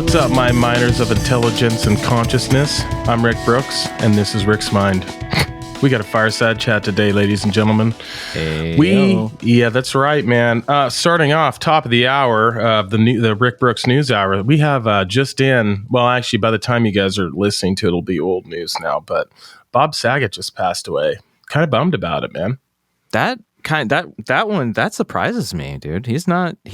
What's up, my miners of intelligence and consciousness? I'm Rick Brooks, and this is Rick's Mind. We got a Fireside Chat today, ladies and gentlemen. Yeah, that's right, man. Starting off, top of the hour of the Rick Brooks News Hour, we have just in, well, actually, by the time you guys are listening to it, it'll be old news now, but Bob Saget just passed away. Kind of bummed about it, man. That one surprises me, dude. He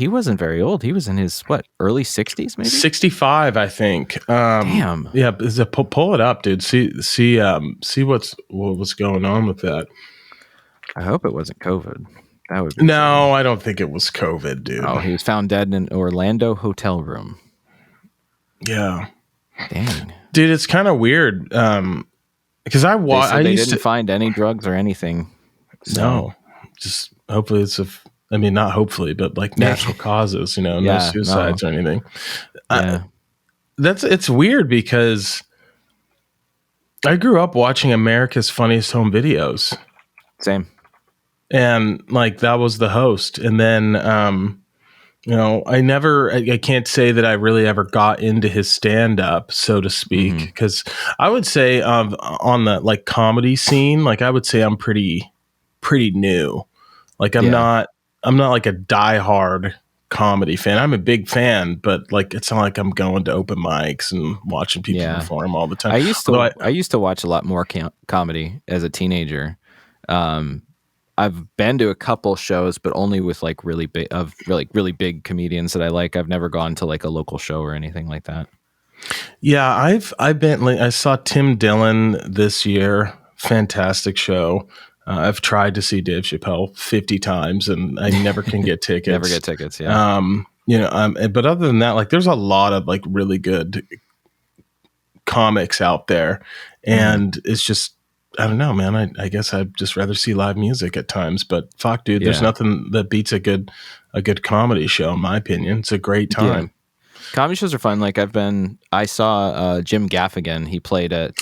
wasn't very old. He was in his early 60s, maybe 65, I think. Damn. Yeah, pull it up, dude. See what was going on with that. I hope it wasn't COVID. That would no, I don't think it was COVID, dude. Oh, he was found dead in an Orlando hotel room. Yeah. Dang. Dude, it's kind of weird. Because they didn't find any drugs or anything. So. No. Just hopefully not hopefully, but like natural causes, no suicides or anything. Yeah. It's weird because I grew up watching America's Funniest Home Videos. Same. And like that was the host. And then, I can't say that I really ever got into his stand up, so to speak, because I would say on the like comedy scene, like I would say I'm pretty new. Like I'm not like a diehard comedy fan. I'm a big fan, but like it's not like I'm going to open mics and watching people perform all the time. I used to watch a lot more comedy as a teenager. I've been to a couple shows, but only with like really big comedians that I like. I've never gone to like a local show or anything like that. Yeah, I've been. Like, I saw Tim Dillon this year. Fantastic show. I've tried to see Dave Chappelle 50 times and I never can get tickets. Never get tickets. Yeah. But other than that, like there's a lot of like really good comics out there and it's just, I don't know, man. I guess I'd just rather see live music at times, but fuck dude, there's nothing that beats a good comedy show in my opinion. It's a great time. Yeah. Comedy shows are fun. Like I saw Jim Gaffigan. He played at,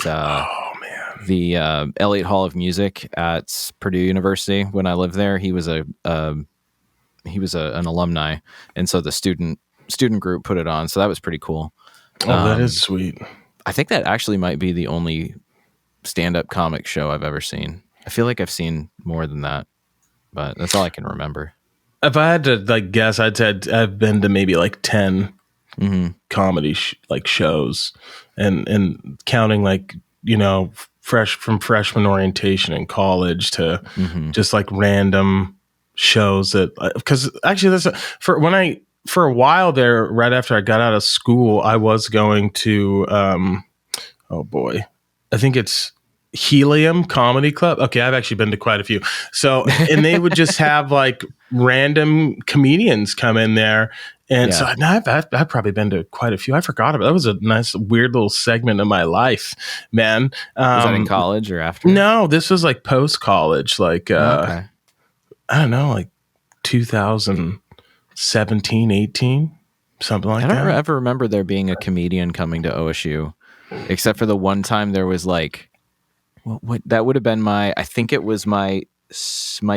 the Elliott Hall of Music at Purdue University when I lived there. He was an alumni, and so the student group put it on. So that was pretty cool. Oh, that is sweet. I think that actually might be the only stand-up comic show I've ever seen. I feel like I've seen more than that, but that's all I can remember. If I had to like guess, I'd say I've been to maybe like 10 comedy shows, and counting like from freshman orientation in college to just like random shows that, because actually for a while there, right after I got out of school, I was going to, I think it's Helium Comedy Club. Okay. I've actually been to quite a few. So, and they would just have like random comedians come in there. And so I've probably been to quite a few. I forgot about it. That was a nice, weird little segment of my life, man. Was that in college or after? No, this was like post-college, like, I don't know, like 2017, 18, something like that. I don't ever remember there being a comedian coming to OSU, except for the one time there was like, what that would have been I think it was my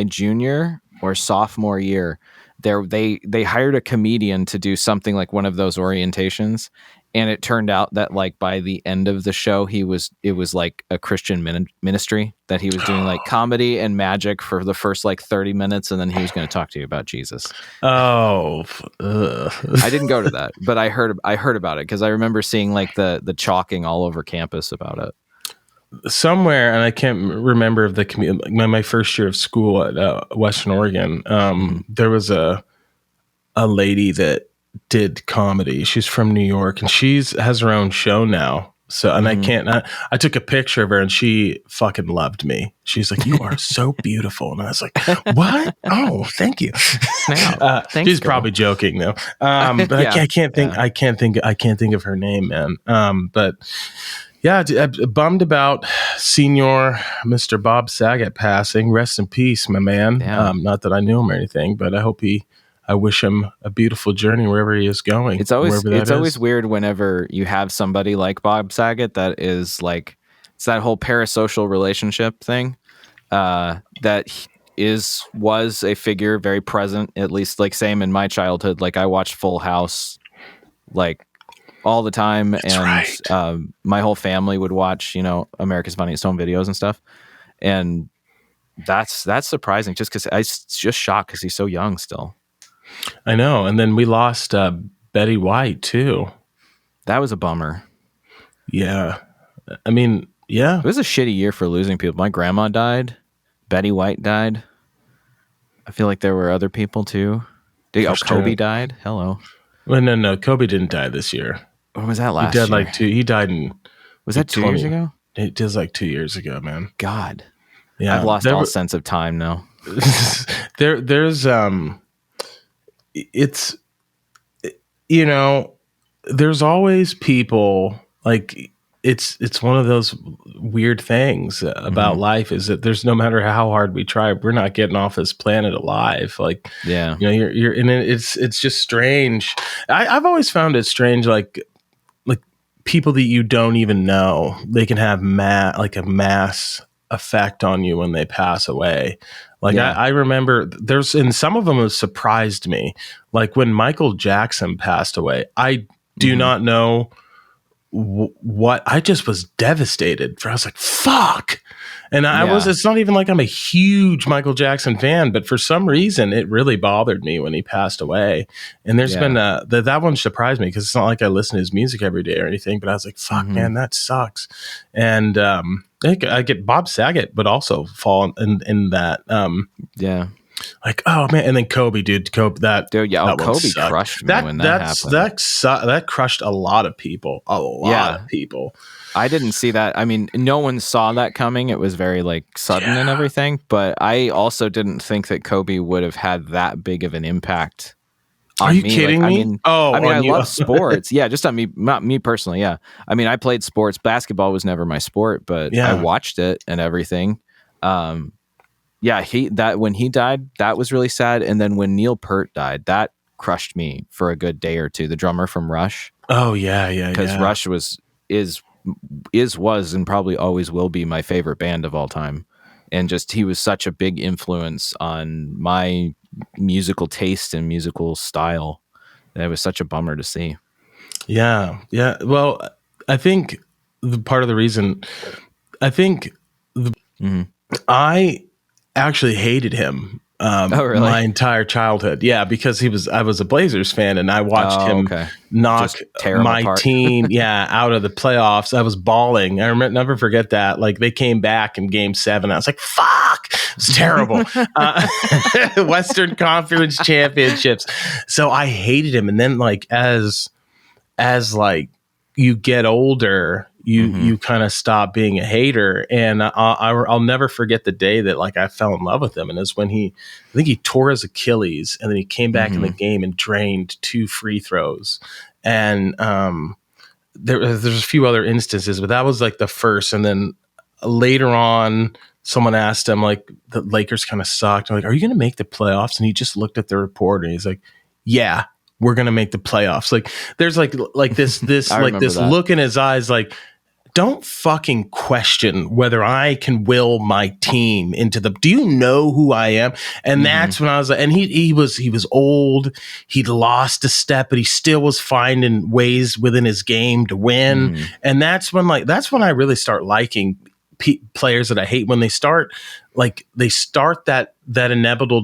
junior or sophomore year. They hired a comedian to do something like one of those orientations, and it turned out that like by the end of the show it was like a Christian ministry that he was doing like comedy and magic for the first like 30 minutes, and then he was going to talk to you about Jesus. I didn't go to that, but I heard about it because I remember seeing like the chalking all over campus about it. Somewhere, and I can't remember if my first year of school at Western Oregon, there was a lady that did comedy. She's from New York, and has her own show now. So, and I took a picture of her, and she fucking loved me. She's like, "You are so beautiful," and I was like, "What? Oh, thank you." Thanks, she's probably joking though. But I can't think of her name, man. But. Yeah, bummed about Senior Mr. Bob Saget passing. Rest in peace, my man. Yeah. Not that I knew him or anything, but I wish him a beautiful journey wherever he is going. It's always weird whenever you have somebody like Bob Saget that is like, it's that whole parasocial relationship thing that was a figure very present, at least like same in my childhood. Like I watched Full House like all the time. That's and right. My whole family would watch, America's Funniest Home Videos and stuff. And that's surprising, just because I was just shocked because he's so young still. I know. And then we lost Betty White too. That was a bummer. Yeah. I mean, yeah. It was a shitty year for losing people. My grandma died. Betty White died. I feel like there were other people too. Kobe died. Hello. Well, no. Kobe didn't die this year. Or was that last year? He died in. Was that 2 years ago? It was like 2 years ago, man. God. Yeah. I've lost all sense of time now. There's it's, there's always people like, it's one of those weird things about life, is that there's, no matter how hard we try, we're not getting off this planet alive. Like, yeah, you're and it's just strange. I've always found it strange, like people that you don't even know, they can have a mass effect on you when they pass away. Like, yeah. I remember and some of them have surprised me. Like when Michael Jackson passed away, I do not know what, I just was devastated. I was like, fuck. And it's not even like I'm a huge Michael Jackson fan, but for some reason it really bothered me when he passed away. And there's been that one surprised me, because it's not like I listen to his music every day or anything, but I was like, fuck, man, that sucks. And I get Bob Saget would also fall in that. Like, oh man, and then Kobe, Kobe Kobe crushed me when that happened. That crushed a lot of people. A lot of people. I didn't see that. I mean, no one saw that coming. It was very sudden and everything. But I also didn't think that Kobe would have had that big of an impact. Are you kidding me? I love sports. Yeah, just on me, not me personally. Yeah, I mean, I played sports. Basketball was never my sport, but I watched it and everything. When he died, that was really sad. And then when Neil Peart died, that crushed me for a good day or two. The drummer from Rush. Oh yeah. Because Rush was and probably always will be my favorite band of all time. And just, he was such a big influence on my musical taste and musical style. That it was such a bummer to see. Yeah. Well, I think part of the reason, I actually hated him really? my entire childhood. Yeah, because I was a Blazers fan, and I watched him knock my team out of the playoffs. I was bawling. I never forget that. Like, they came back in Game 7. I was like, fuck, it's terrible. Western Conference championships. So I hated him. And then as you get older, you kind of stop being a hater. And I'll never forget the day that I fell in love with him. And it's when I think he tore his Achilles, and then he came back in the game and drained 2 free throws. And there's a few other instances, but that was the first. And then later on, someone asked him, the Lakers kind of sucked. I'm like, are you going to make the playoffs? And he just looked at the report and he's like, yeah, we're going to make the playoffs. There's this look in his eyes, don't fucking question whether I can will my team into do you know who I am? And that's when I was and he was old. He'd lost a step, but he still was finding ways within his game to win. And that's when I really start liking players that I hate, when they start that inevitable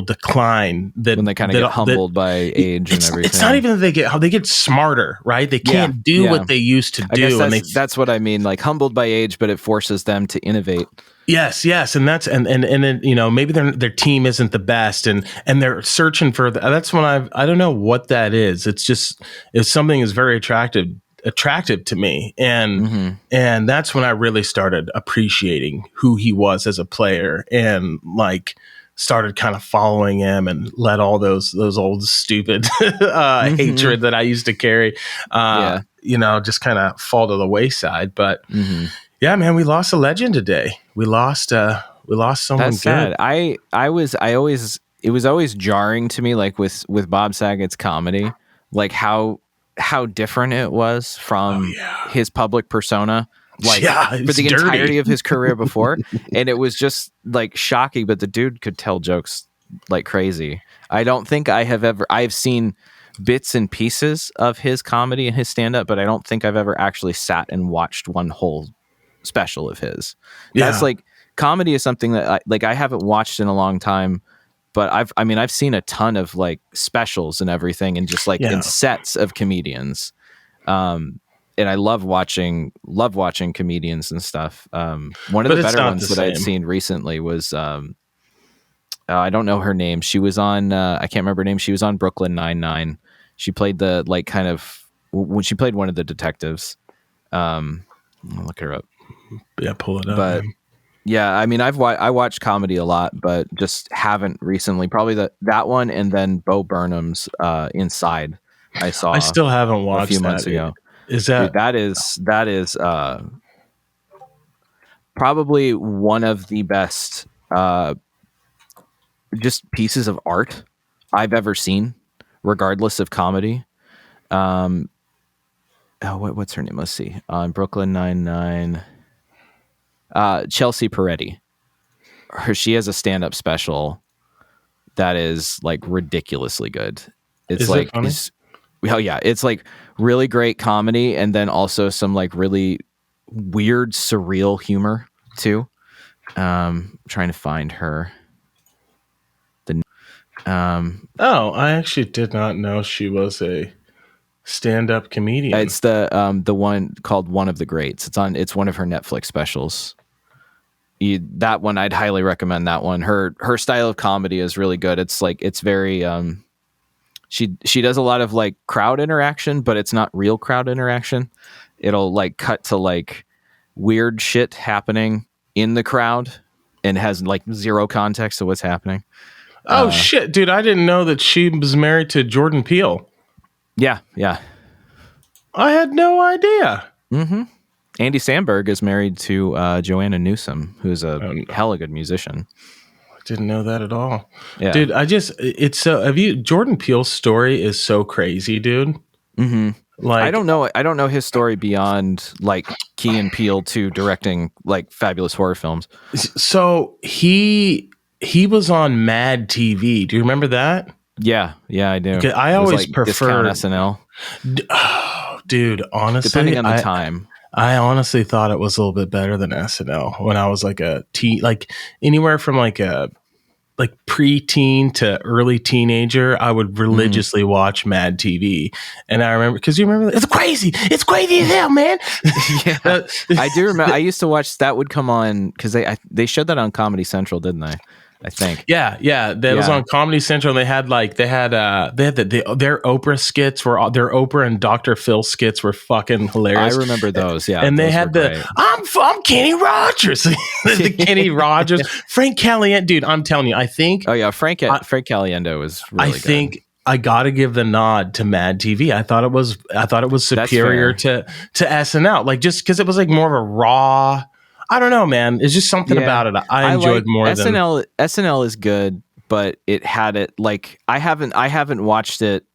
decline, that when they kind of get humbled by age and everything. It's not even that they get smarter, right? They can't do what they used to do. That's what I mean, humbled by age, but it forces them to innovate. Yes, and that's and then maybe their team isn't the best, and they're searching for that's when I don't know what that is. It's something is very attractive to me, and that's when I really started appreciating who he was as a player, and started kind of following him, and let all those old stupid hatred that I used to carry just kind of fall to the wayside. But yeah, man, we lost a legend today. We lost someone That's good. Sad. It was always jarring to me, with Bob Saget's comedy, how different it was from his public persona, for the entirety of his career before. And it was just shocking, but the dude could tell jokes like crazy. I don't think I've seen bits and pieces of his comedy and his stand-up, but I don't think I've ever actually sat and watched one whole special of his. That's like, comedy is something that I haven't watched in a long time, but I've seen a ton of like specials and everything, and just like in sets of comedians. And I love watching comedians and stuff. One of the better ones that I'd seen recently was, I don't know her name. She was on, I can't remember her name. She was on Brooklyn Nine-Nine. She played the, like, kind of, when she played one of the detectives. I'll look her up. Yeah, pull it up. But man. yeah, I mean, I watched comedy a lot, but just haven't recently. Probably that one, and then Bo Burnham's Inside. I still haven't watched a few months ago. Is that Dude, that is probably one of the best just pieces of art I've ever seen, regardless of comedy. What's her name? Let's see. On Brooklyn Nine-Nine, Chelsea Peretti. She has a stand-up special that is like ridiculously good. It's is like, it funny? It's like really great comedy, and then also some like really weird, surreal humor too. Trying to find her. I actually did not know she was a stand-up comedian. It's the one called One of the Greats. It's one of her Netflix specials. That one, I'd highly recommend that one. Her style of comedy is really good. It's like, it's very she does a lot of like crowd interaction, but it's not real crowd interaction. It'll like cut to like weird shit happening in the crowd and has like zero context to what's happening. Oh shit, dude! I didn't know that she was married to Jordan Peele. Yeah. I had no idea. Mm-hmm. Andy Samberg is married to Joanna Newsom, who's a hella good musician. I didn't know that at all. Yeah. Dude, Jordan Peele's story is so crazy, dude. Mm-hmm. Like, I don't know his story beyond like Key and Peele 2 directing like fabulous horror films. So he was on Mad TV. Do you remember that? Yeah, I do. I always preferred SNL. Dude, honestly, depending on the time. I honestly thought it was a little bit better than SNL when I was like a teen, like anywhere from like a preteen to early teenager. I would religiously watch Mad TV, and I remember, because you remember, it's crazy as hell, man. Yeah, I do remember. I used to watch that. Would come on because they showed that on Comedy Central, didn't they? I think. Yeah. That was on Comedy Central. And they had their Oprah skits their Oprah and Dr. Phil skits were fucking hilarious. I remember those. Yeah. And they had I'm Kenny Rogers, the Kenny Rogers, Frank Caliendo. Dude, I'm telling you, I think. Oh yeah. Frank Caliendo was really good. Think I got to give the nod to Mad TV. I thought it was superior to SNL. Like, just because it was like more of a raw, I don't know, man. It's just something about it I enjoyed more SNL. than SNL is good, but it had it like I haven't watched it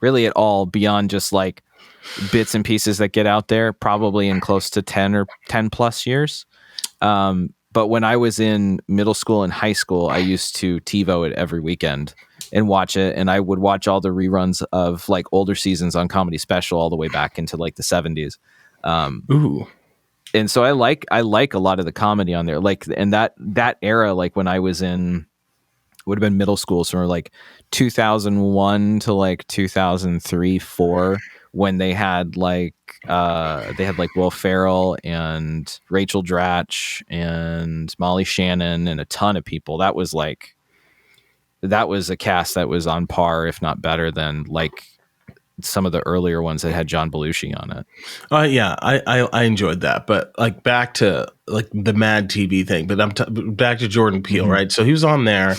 really at all beyond just like bits and pieces that get out there, probably in close to 10 plus years. But when I was in middle school and high school, I used to TiVo it every weekend and watch it, and I would watch all the reruns of like older seasons on Comedy Special all the way back into like the 70s. Ooh. And so I like a lot of the comedy on there, like, and that era, like when I was in, would have been middle school, so like 2001 to like 2003, 4, when they had like Will Ferrell and Rachel Dratch and Molly Shannon and a ton of people. That was a cast that was on par, if not better than like some of the earlier ones that had John Belushi on it. Yeah, I enjoyed that, but like back to like the Mad TV thing. But I'm back to Jordan Peele, right? So he was on there,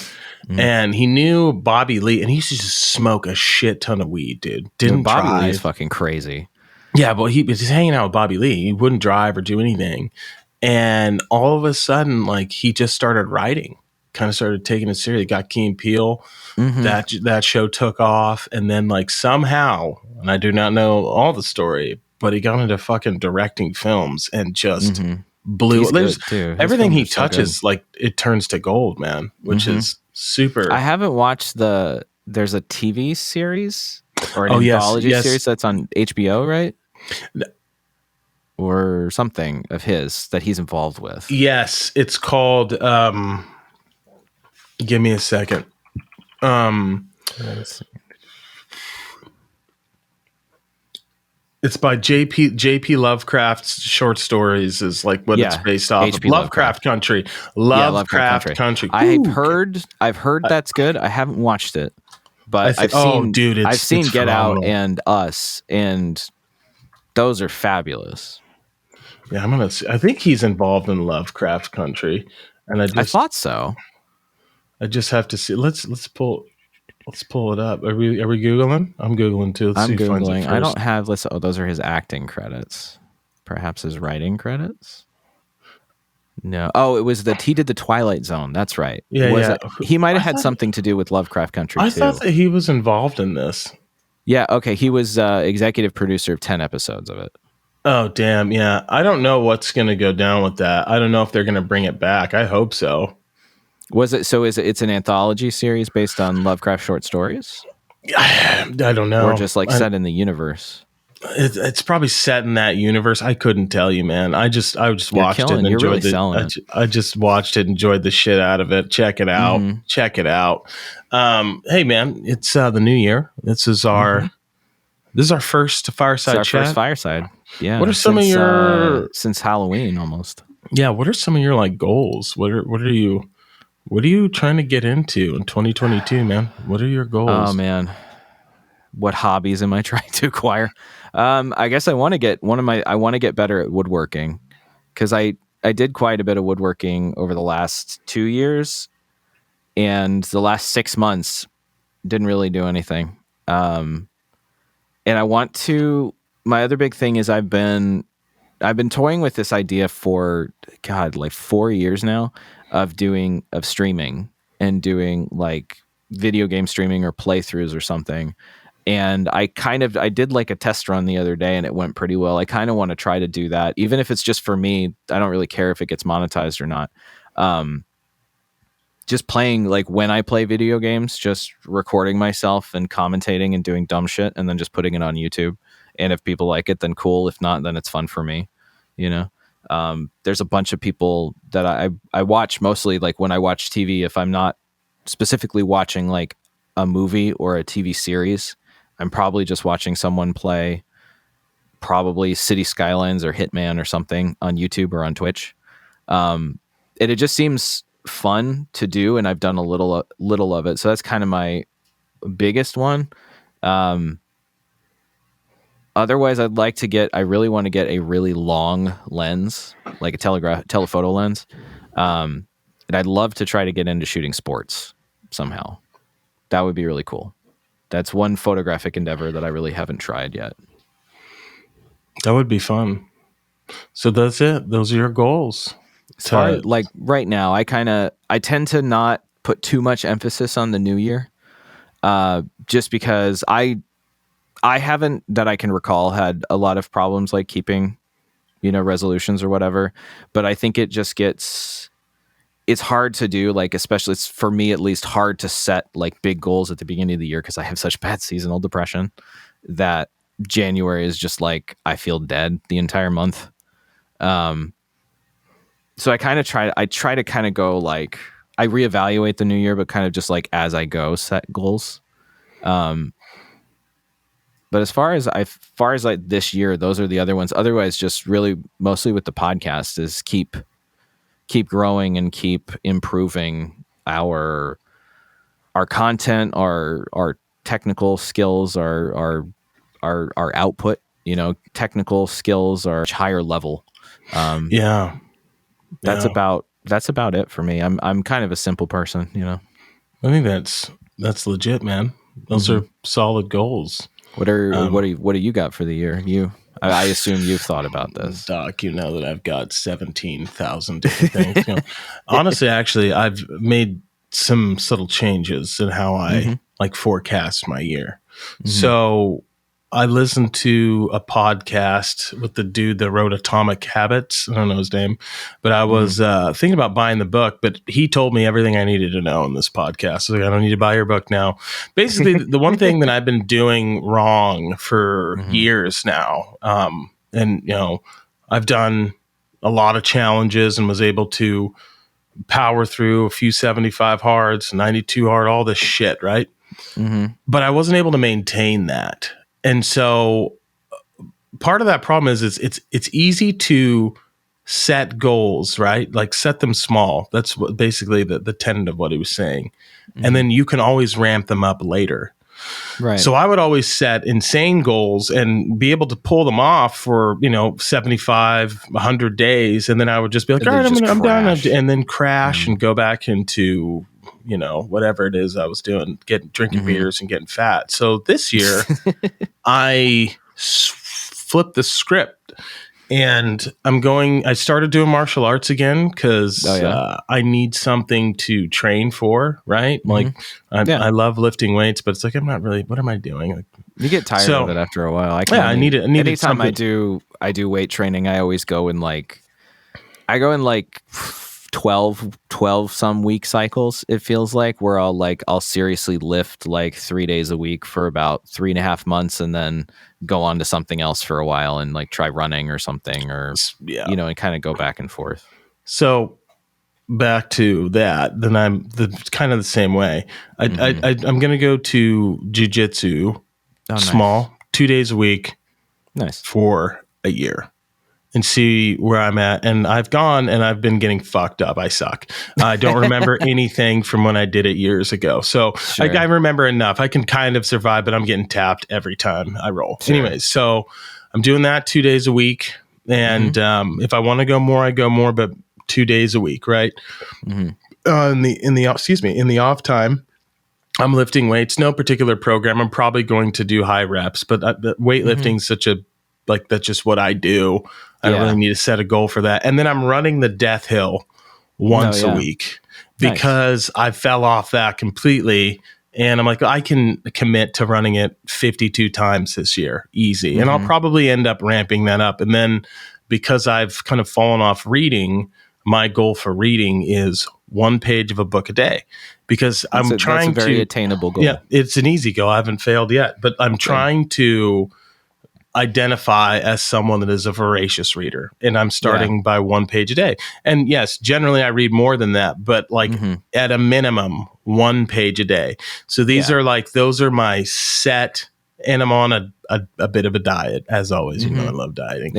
and he knew Bobby Lee, and he used to just smoke a shit ton of weed, dude. Bobby Lee is fucking crazy. Yeah, but he was just hanging out with Bobby Lee. He wouldn't drive or do anything, and all of a sudden, like, he just started writing. Kind of started taking it seriously. Got Key and Peele. That show took off, and then like somehow, and I do not know all the story, but he got into fucking directing films and just blew. Everything he touches, like, it turns to gold, man. Which is super. I haven't watched the there's a TV series or an anthology series that's on HBO, right? Or something of his that he's involved with. Yes, it's called. Give me a second. It's by J.P. Lovecraft's short stories is like what it's based off of. Lovecraft Country. Lovecraft Country. I've heard that's good. I haven't watched it, but I've seen Get Out and Us, and those are fabulous. Yeah, I think he's involved in Lovecraft Country, and I thought so. I just have to see. Let's pull it up. Are we Googling? I'm Googling too. I'm Googling. I don't have those are his acting credits. Perhaps his writing credits? No. Oh, it was he did the Twilight Zone. That's right. Yeah. He might have had something to do with Lovecraft Country too. I thought that he was involved in this. Yeah, okay. He was executive producer of 10 episodes of it. Oh, damn. Yeah. I don't know what's going to go down with that. I don't know if they're going to bring it back. I hope so. It's an anthology series based on Lovecraft short stories? I don't know. Or just set in the universe? It's probably set in that universe. I couldn't tell you, man. I just watched it and enjoyed it. I just watched it, enjoyed the shit out of it. Check it out. Mm-hmm. Check it out. Hey, man, it's the new year. This is our first Fireside Chat. First Fireside. Yeah. What are some of your since Halloween almost? Yeah. What are some of your goals? What are you trying to get into in 2022, man? What are your goals? Oh man, what hobbies am I trying to acquire? I guess I want to get better at woodworking, because I did quite a bit of woodworking over the last 2 years, and the last 6 months didn't really do anything. And I want to. My other big thing is I've been toying with this idea for 4 years now of streaming and doing video game streaming or playthroughs or something. And I did a test run the other day and it went pretty well. I kind of want to try to do that, even if it's just for me. I don't really care if it gets monetized or not. Just playing, when I play video games, just recording myself and commentating and doing dumb shit and then just putting it on YouTube. And if people like it, then cool. If not, then it's fun for me, There's a bunch of people that I watch, mostly when I watch TV. If I'm not specifically watching a movie or a TV series, I'm probably just watching someone play probably City Skylines or Hitman or something on YouTube or on Twitch. And it just seems fun to do, and I've done a little of it. So that's kind of my biggest one. Otherwise, I really want to get a really long lens, like a telephoto lens. And I'd love to try to get into shooting sports somehow. That would be really cool. That's one photographic endeavor that I really haven't tried yet. That would be fun. So that's it. Those are your goals. Right now, I tend to not put too much emphasis on the new year, just because I haven't, that I can recall, had a lot of problems keeping, resolutions or whatever. But I think it just it's hard to do, especially it's, for me at least, hard to set big goals at the beginning of the year, because I have such bad seasonal depression that January is just I feel dead the entire month. So I try to kind of go I reevaluate the new year, but kind of just as I go set goals. But as far as this year, those are the other ones. Otherwise, just really mostly with the podcast is keep growing and keep improving our content, our technical skills, our output. Technical skills are higher level. That's about it for me. I'm kind of a simple person. I think that's legit, man. Those are solid goals. What do you got for the year? I assume you've thought about this, Doc. That I've got 17,000 different things. Honestly, actually, I've made some subtle changes in how I forecast my year. Mm-hmm. So I listened to a podcast with the dude that wrote Atomic Habits. I don't know his name, but I was thinking about buying the book, but he told me everything I needed to know in this podcast. So I don't need to buy your book now. Basically, the one thing that I've been doing wrong for years now, and I've done a lot of challenges and was able to power through a few 75 hards, 92 hard, all this shit, right? But I wasn't able to maintain that. And so part of that problem is it's easy to set goals, right? Like set them small. That's what basically the tenet of what he was saying. And then you can always ramp them up later. Right. So I would always set insane goals and be able to pull them off for, 75, 100 days. And then I would just be like, all right, I'm done. And then crash and go back into, whatever it is I was doing, drinking beers and getting fat. So this year I flipped the script and I started doing martial arts again because I need something to train for, right? Like I love lifting weights, but it's like, I'm not really, what am I doing? Like, you get tired of it after a while. I need it. Anytime I do weight training, I always go in like 12 some week cycles. It feels like where I'll seriously lift like 3 days a week for about 3.5 months and then go on to something else for a while and like try running or something or, and kind of go back and forth. So back to that, then I'm kind of the same way. I'm going to go to jiu-jitsu small 2 days a week. Nice. For a year. And see where I'm at. And I've gone and I've been getting fucked up. I suck. I don't remember anything from when I did it years ago. So sure. I remember enough. I can kind of survive, but I'm getting tapped every time I roll. Sure. Anyways, so I'm doing that 2 days a week. And if I want to go more, I go more, but 2 days a week, right? In the off time, I'm lifting weights, no particular program. I'm probably going to do high reps, but weightlifting is that's just what I do. I don't really need to set a goal for that. And then I'm running the death hill once a week because I fell off that completely. And I'm like, I can commit to running it 52 times this year, easy. And I'll probably end up ramping that up. And then because I've kind of fallen off reading, my goal for reading is 1 page of a book a day because that's a very attainable goal. Yeah, it's an easy goal. I haven't failed yet, but I'm trying to identify as someone that is a voracious reader, and I'm starting by 1 page a day. And yes, generally I read more than that, but at a minimum 1 page a day. So these those are my set, and I'm on a bit of a diet as always. I love dieting.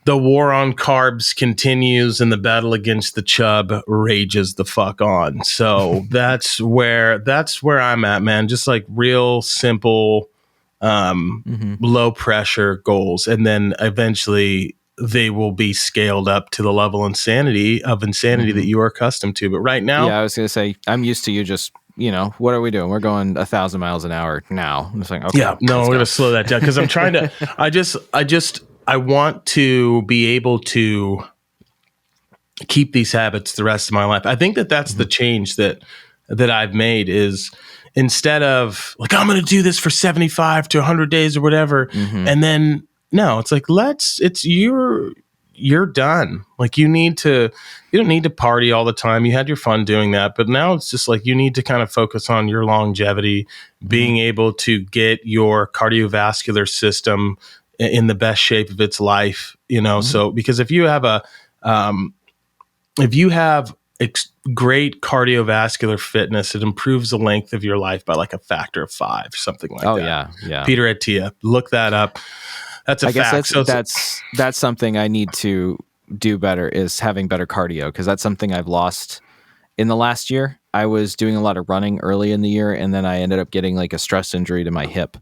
The war on carbs continues and the battle against the chub rages the fuck on. So that's where I'm at, man. Just like real simple, low pressure goals. And then eventually they will be scaled up to the level of insanity that you are accustomed to. But right now, I was going to say, I'm used to you just, what are we doing? We're going 1,000 miles an hour now. I'm just like, okay, we're going to slow that down because I'm trying to, I want to be able to keep these habits the rest of my life. I think that's the change that I've made is instead of like, I'm going to do this for 75 to 100 days or whatever. And then no, it's like, you're done. Like you don't need to party all the time. You had your fun doing that, but now it's just like, you need to kind of focus on your longevity, being able to get your cardiovascular system in the best shape of its life, so because if you have great cardiovascular fitness, it improves the length of your life by like a factor of 5, something like that. Yeah. Peter Attia, look that up. That's a fact. That's something I need to do better is having better cardio because that's something I've lost in the last year. I was doing a lot of running early in the year, and then I ended up getting like a stress injury to my hip.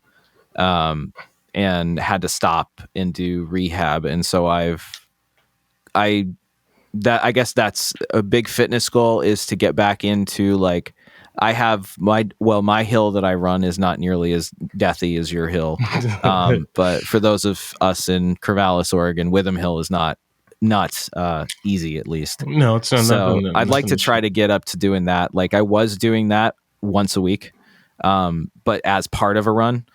And had to stop and do rehab. And so I guess that's a big fitness goal is to get back into like, I have my hill that I run is not nearly as deathy as your hill. But for those of us in Corvallis, Oregon, Witham Hill is not easy, at least. No, it's not. So I'd like to try to get up to doing that. Like I was doing that once a week, but as part of a run.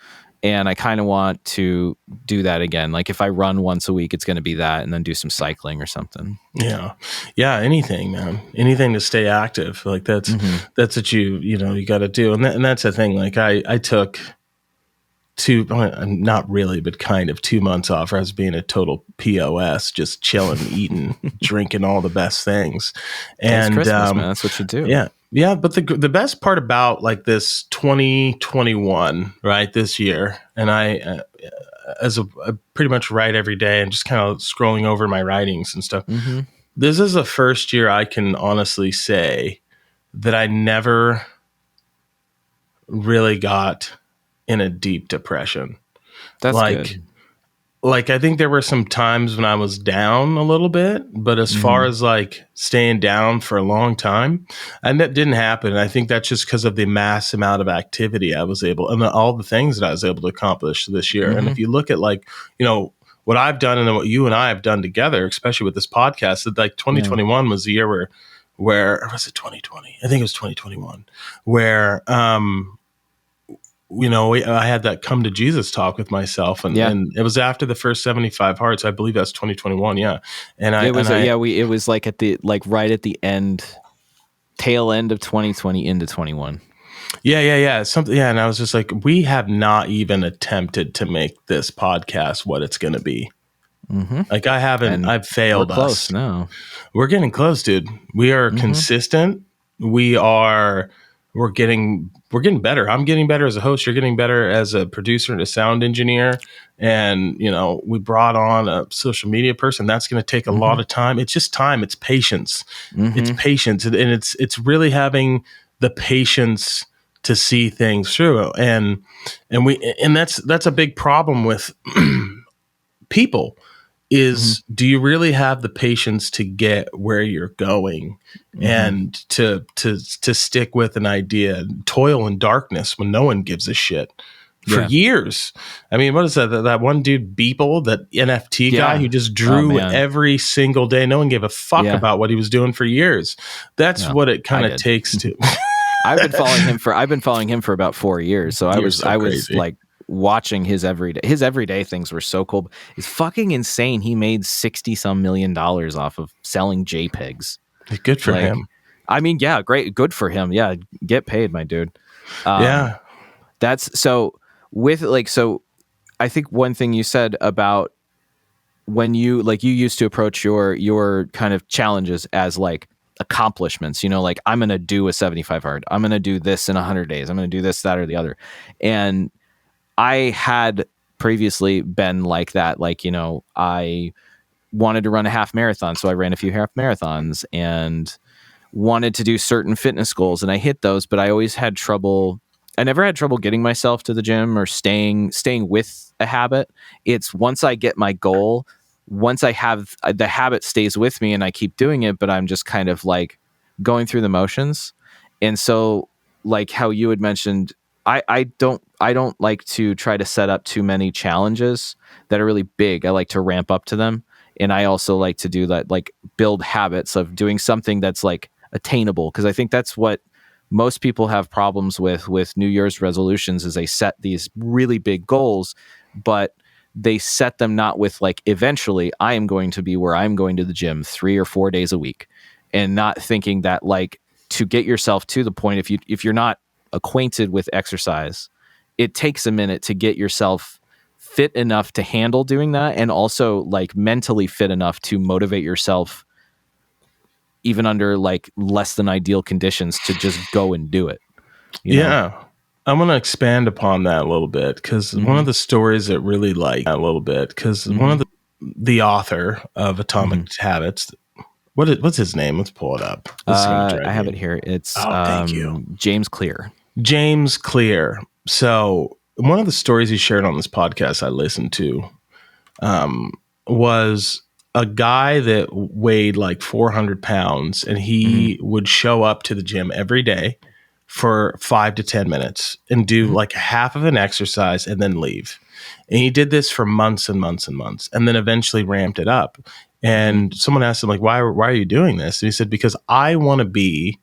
And I kind of want to do that again. Like if I run once a week, it's going to be that, and then do some cycling or something. Yeah. Yeah. Anything, man. Anything to stay active. Like that's what you got to do. And that's the thing. Like I took not really, but kind of 2 months off. I was being a total POS, just chilling, eating, drinking all the best things. And it's Christmas, man. That's what you do. Yeah. Yeah. But the best part about like this 2021, right, this year, and I pretty much write every day and just kind of scrolling over my writings and stuff. This is the first year I can honestly say that I never really got in a deep depression. That's good. Like I think there were some times when I was down a little bit, but as far as like staying down for a long time, and that didn't happen. And I think that's just because of the mass amount of activity I was able, and all the things that I was able to accomplish this year. And if you look at like, what I've done and what you and I have done together, especially with this podcast, that like 2021 was the year where or was it 2020? I think it was 2021 where, I had that come to Jesus talk with myself, and it was after the first 75 hearts. I believe that's 2021. Yeah. And it was like right at the end, tail end of 2020 into 21. Yeah. Something. Yeah. And I was just like, we have not even attempted to make this podcast what it's going to be. Like I haven't, and I've failed us. We're close now. We're getting close, dude. We are consistent. We're getting better. I'm getting better as a host. You're getting better as a producer and a sound engineer. And, we brought on a social media person. That's going to take a lot of time. It's just time. It's patience. It's patience. And it's really having the patience to see things through. And that's a big problem with people is do you really have the patience to get where you're going and to stick with an idea, toil in darkness when no one gives a shit for years? I mean, what is that one dude, Beeple, that NFT guy who just drew every single day. No one gave a fuck about what he was doing for years. That's what it kind of takes to. I've been following him for about 4 years. So I was like, watching his everyday things were so cool. It's fucking insane. He made $60-some million off of selling JPEGs. Good for him. I mean, yeah, great. Good for him. Yeah. Get paid, my dude. That's so I think one thing you said about when you used to approach your kind of challenges as like accomplishments, like I'm going to do a 75 hard. I'm going to do this in 100 days. I'm going to do this, that, or the other. And I had previously been like that. Like, I wanted to run a half marathon. So I ran a few half marathons and wanted to do certain fitness goals. And I hit those, but I always had trouble. I never had trouble getting myself to the gym or staying with a habit. It's once I get my goal, once I have the habit stays with me and I keep doing it, but I'm just kind of like going through the motions. And so like how you had mentioned, I don't like to try to set up too many challenges that are really big. I like to ramp up to them. And I also like to do that, like build habits of doing something that's like attainable. Cause I think that's what most people have problems with New Year's resolutions is they set these really big goals, but they set them not with like, eventually I am going to be where I'm going to the gym 3 or 4 days a week, and not thinking that like to get yourself to the point, if you're not acquainted with exercise, it takes a minute to get yourself fit enough to handle doing that, and also like mentally fit enough to motivate yourself even under like less than ideal conditions to just go and do it. You know? I'm going to expand upon that a little bit because one of the stories that really one of the author of Atomic Habits, what's his name? Let's pull it up. I have it here. It's thank you. James Clear. James Clear. So one of the stories he shared on this podcast I listened to was a guy that weighed like 400 pounds, and he would show up to the gym every day for 5 to 10 minutes and do like half of an exercise and then leave. And he did this for months and months and months, and then eventually ramped it up. And someone asked him, like, why are you doing this? And he said, because I want to be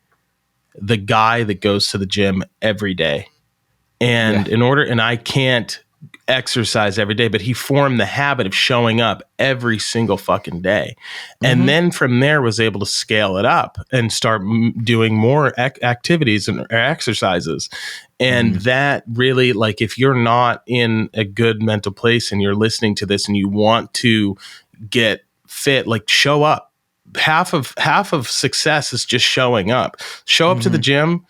the guy that goes to the gym every day. And and I can't exercise every day, but he formed the habit of showing up every single fucking day. And then from there was able to scale it up and start doing more activities and exercises. And that really, like, if you're not in a good mental place and you're listening to this and you want to get fit, like, show up. Half of success is just showing up. Show up to the gym,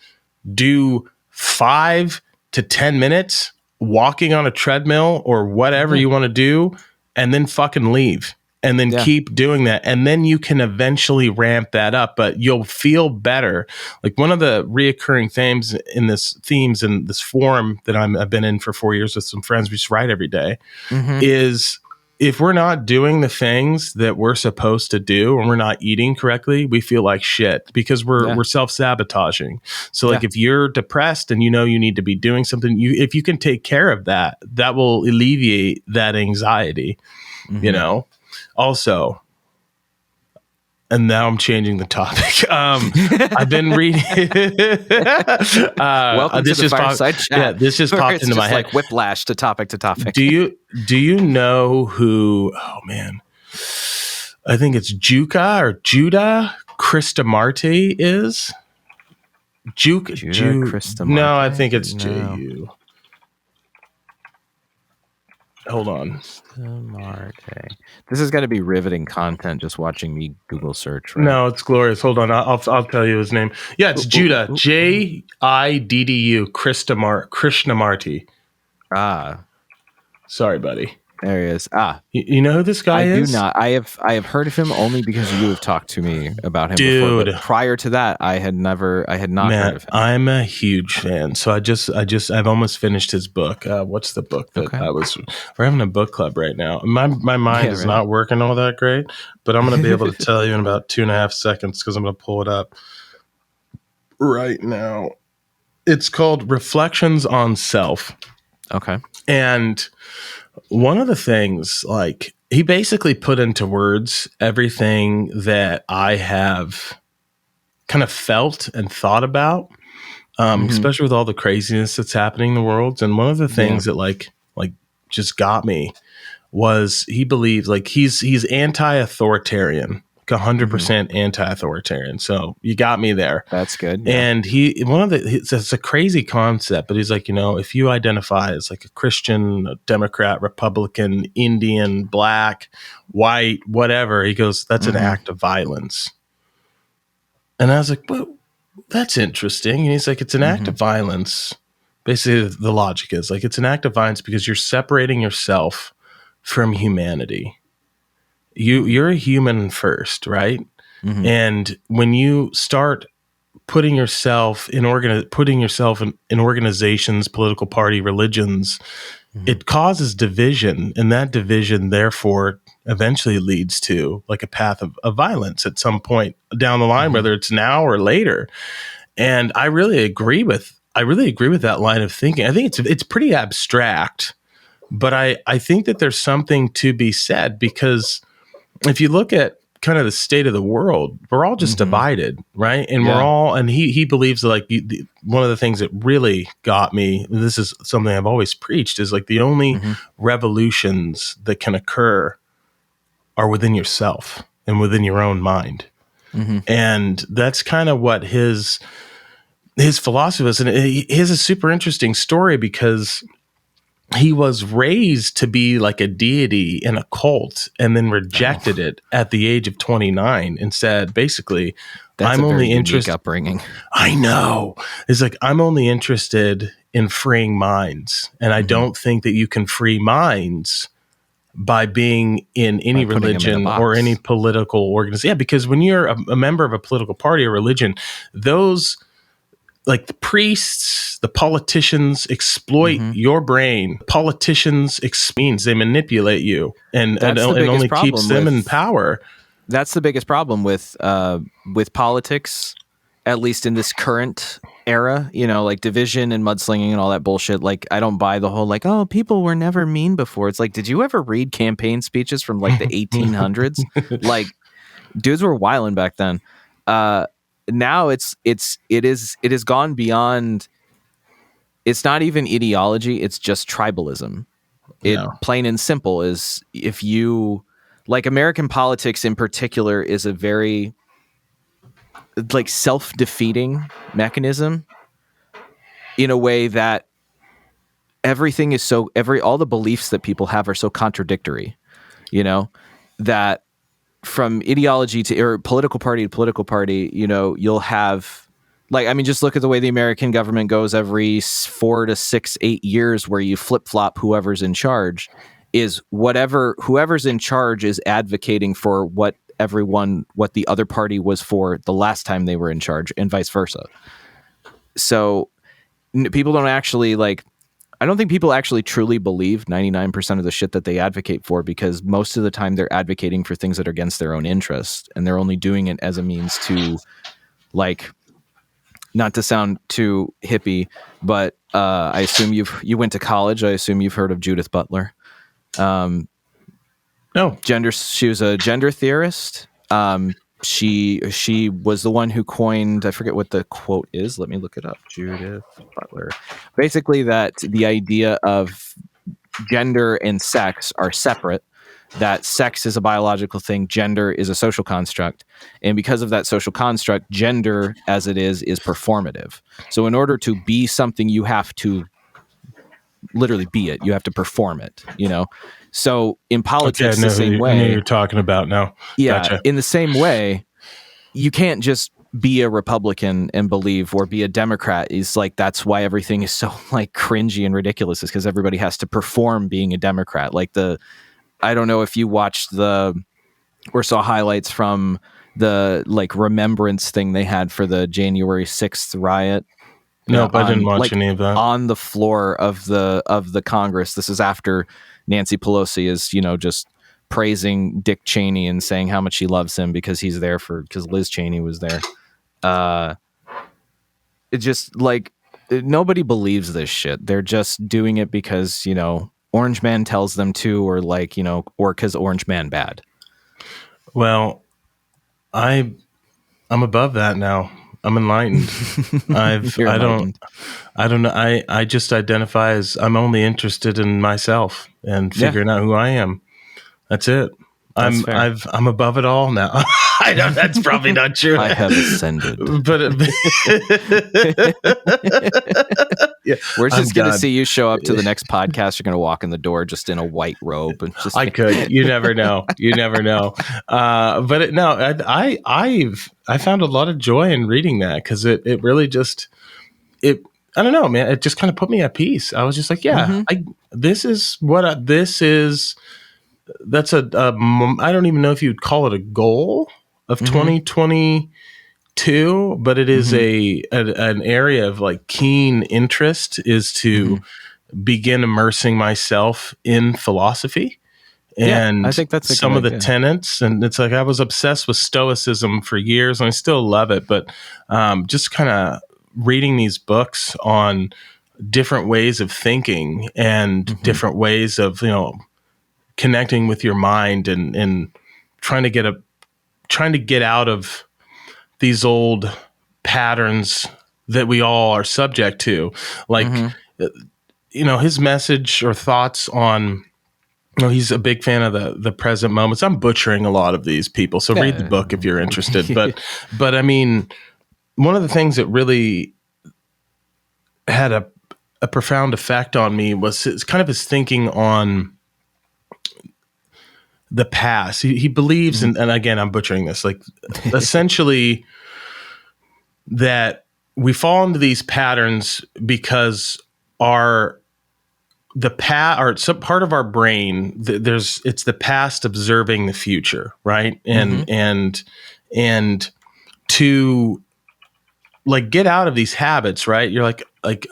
do 5 to 10 minutes walking on a treadmill or whatever you want to do, and then fucking leave. And then keep doing that. And then you can eventually ramp that up, but you'll feel better. Like, one of the reoccurring themes in this forum that I've been in for 4 years with some friends, we just write every day, is if we're not doing the things that we're supposed to do and we're not eating correctly, we feel like shit because we're self-sabotaging. So like, if you're depressed and you know you need to be doing something, if you can take care of that, that will alleviate that anxiety, you know? Also, and now I'm changing the topic. I've been reading. Welcome to the Fireside Chat. Yeah, this just popped into my head. Like whiplash to topic to topic. Do you know who? Oh man, I think it's Judah Krishnamurti is. Judah Krishnamurti. No, I think it's Ju. Hold on. This is going to be riveting content. Just watching me Google search. Right? No, it's glorious. Hold on, I'll tell you his name. Yeah, it's Judah. Jiddu Krishnamurti. Sorry, buddy. There he is. You know who this guy is? I do not. I have heard of him only because you have talked to me about him Dude. before. But prior to that, I had not heard of him. I'm a huge fan. So I've almost finished his book. What's the book that we're having a book club right now. My mind is not working all that great, but I'm going to be able to tell you in about 2.5 seconds because I'm going to pull it up right now. It's called Reflections on Self. Okay. And one of the things, like, he basically put into words everything that I have kind of felt and thought about, especially with all the craziness that's happening in the world. And one of the things that like just got me was he believes, like, he's anti-authoritarian, like 100% anti-authoritarian. So you got me there. That's good. Yeah. And it's a crazy concept, but he's like, you know, if you identify as like a Christian, a Democrat, Republican, Indian, black, white, whatever, he goes, that's an act of violence. And I was like, well, that's interesting. And he's like, it's an act of violence. Basically, the logic is like, it's an act of violence because you're separating yourself from humanity. You're a human first, right? And when you start putting yourself in organizations, political party, religions, it causes division, and that division therefore eventually leads to like a path of violence at some point down the line, whether it's now or later. And I really agree with that line of thinking. I think it's pretty abstract, but I think that there's something to be said, because if you look at kind of the state of the world, we're all just divided, right? And we're all, and he believes that, like, one of the things that really got me, and this is something I've always preached, is like the only revolutions that can occur are within yourself and within your own mind. And that's kind of what his philosophy was. And he has a super interesting story because he was raised to be like a deity in a cult and then rejected it at the age of 29 and said, basically, I'm only interested. Upbringing. I know. It's like, I'm only interested in freeing minds. And I don't think that you can free minds by being in any religion or any political organization. Yeah, because when you're a member of a political party or religion, those, like, the priests, the politicians exploit your brain. Politicians means they manipulate you and only keeps them in power. That's the biggest problem with politics, at least in this current era, you know, like division and mudslinging and all that bullshit. Like, I don't buy the whole, like, oh, people were never mean before. It's like, did you ever read campaign speeches from like the 1800s? Like, dudes were wilding back then. Now it has gone beyond. It's not even ideology. It's just tribalism. Plain and simple is, if you like, American politics in particular is a very like self-defeating mechanism, in a way that everything is all the beliefs that people have are so contradictory, that from ideology or political party to political party, you'll have, like, I mean, just look at the way the American government goes every 4 to 6, 8 years, where you flip-flop whoever's in charge. Is whoever's in charge is advocating for what the other party was for the last time they were in charge, and vice versa. So people don't actually I don't think people actually truly believe 99% of the shit that they advocate for, because most of the time they're advocating for things that are against their own interest, and they're only doing it as a means to, not to sound too hippie, but I assume you went to college. I assume you've heard of Judith Butler. No. She was a gender theorist. She was the one who coined, I forget what the quote is. Let me look it up. Judith Butler. Basically, that the idea of gender and sex are separate, that sex is a biological thing, gender is a social construct. And because of that social construct, gender as it is performative. So in order to be something, you have to literally be it. You have to perform it, So in politics, the same way. I know you're talking about now. Yeah. Gotcha. In the same way, you can't just be a Republican and believe, or be a Democrat. Is that's why everything is so cringy and ridiculous, is because everybody has to perform being a Democrat. I don't know if you watched or saw highlights from the remembrance thing they had for the January 6th riot. Nope, I didn't watch any of that. On the floor of the Congress. This is after Nancy Pelosi is, just praising Dick Cheney and saying how much she loves him because Liz Cheney was there. It just nobody believes this shit. They're just doing it because, Orange Man tells them to, or or because Orange Man bad. Well, I'm above that now. I'm enlightened. I don't know. I just identify as, I'm only interested in myself and figuring out who I am. That's it. I'm above it all now. I know that's probably not true. I have ascended. But yeah, we're just going to see you show up to the next podcast. You're going to walk in the door just in a white robe, and just. I could. You never know. You never know. But I found a lot of joy in reading that, because it really just I don't know, man. It just kind of put me at peace. I was just like, yeah, this is what this is. That's I don't even know if you'd call it a goal of 2022, but it is an area of keen interest, is to begin immersing myself in philosophy. And I think that's some of the tenets. And it's I was obsessed with Stoicism for years, and I still love it. But just kind of reading these books on different ways of thinking and different ways of, connecting with your mind and trying to get out of these old patterns that we all are subject to. His message or thoughts on, he's a big fan of the present moments. I'm butchering a lot of these people, so read the book if you're interested. But I mean, one of the things that really had a profound effect on me was kind of his thinking on the past. He believes in, and again, I'm butchering this, essentially that we fall into these patterns because some part of our brain, it's the past observing the future, right? And to get out of these habits, right? You're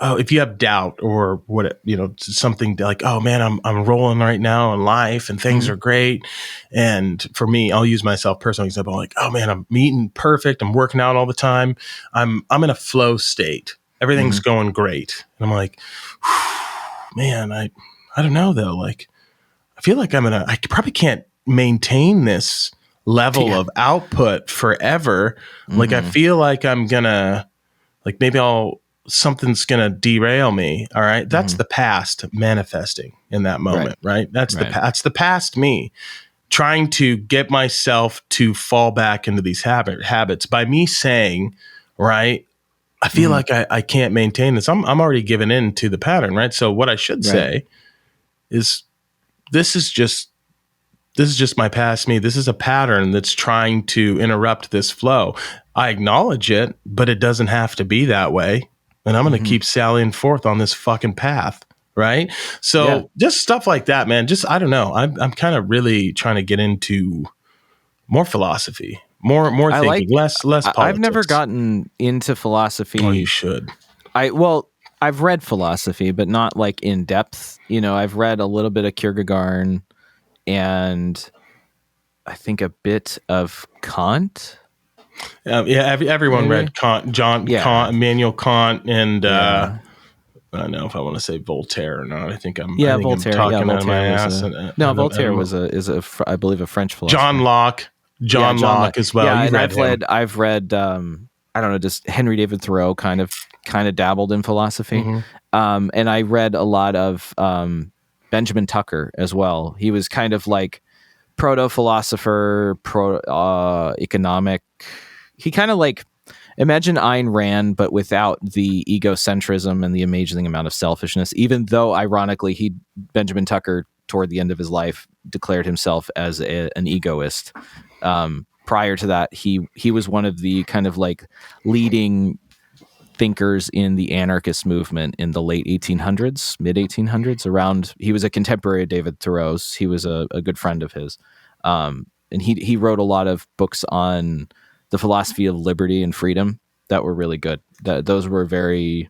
oh, if you have doubt or what, something oh man, I'm rolling right now in life and things are great. And for me, I'll use myself personally example, oh man, I'm eating perfect. I'm working out all the time. I'm in a flow state. Everything's going great. And I'm man, I don't know though. I feel like I probably can't maintain this level of output forever. I feel like I'm gonna, maybe I'll something's going to derail me. All right. That's the past manifesting in that moment. Right. That's the past me trying to get myself to fall back into these habits by me saying, right, I feel like I can't maintain this. I'm already given in to the pattern. Right. So what I should say is this is just my past me. This is a pattern that's trying to interrupt this flow. I acknowledge it, but it doesn't have to be that way. And I'm going to keep sallying forth on this fucking path. Right. So just stuff like that, man. Just, I don't know. I'm kind of really trying to get into more philosophy, more thinking, less politics. I've never gotten into philosophy. Oh, you should. I've read philosophy, but not like in depth. You know, I've read a little bit of Kierkegaard and I think a bit of Kant. Everyone read Kant, Kant, Immanuel Kant, and I don't know if I want to say Voltaire or not. I think Voltaire. I'm talking out of my ass. Voltaire is I believe a French philosopher. John Locke as well. Yeah, and I've read I don't know, just Henry David Thoreau kind of dabbled in philosophy. And I read a lot of Benjamin Tucker as well. He was kind of like proto-philosopher, economic. He kind of like, imagine Ayn Rand, but without the egocentrism and the amazing amount of selfishness, even though ironically Benjamin Tucker toward the end of his life declared himself as an egoist. Prior to that, he was one of the kind of like leading thinkers in the anarchist movement in the late 1800s, mid 1800s around. He was a contemporary of David Thoreau's. He was a good friend of his. And he wrote a lot of books on the philosophy of liberty and freedom that were really good. Those were very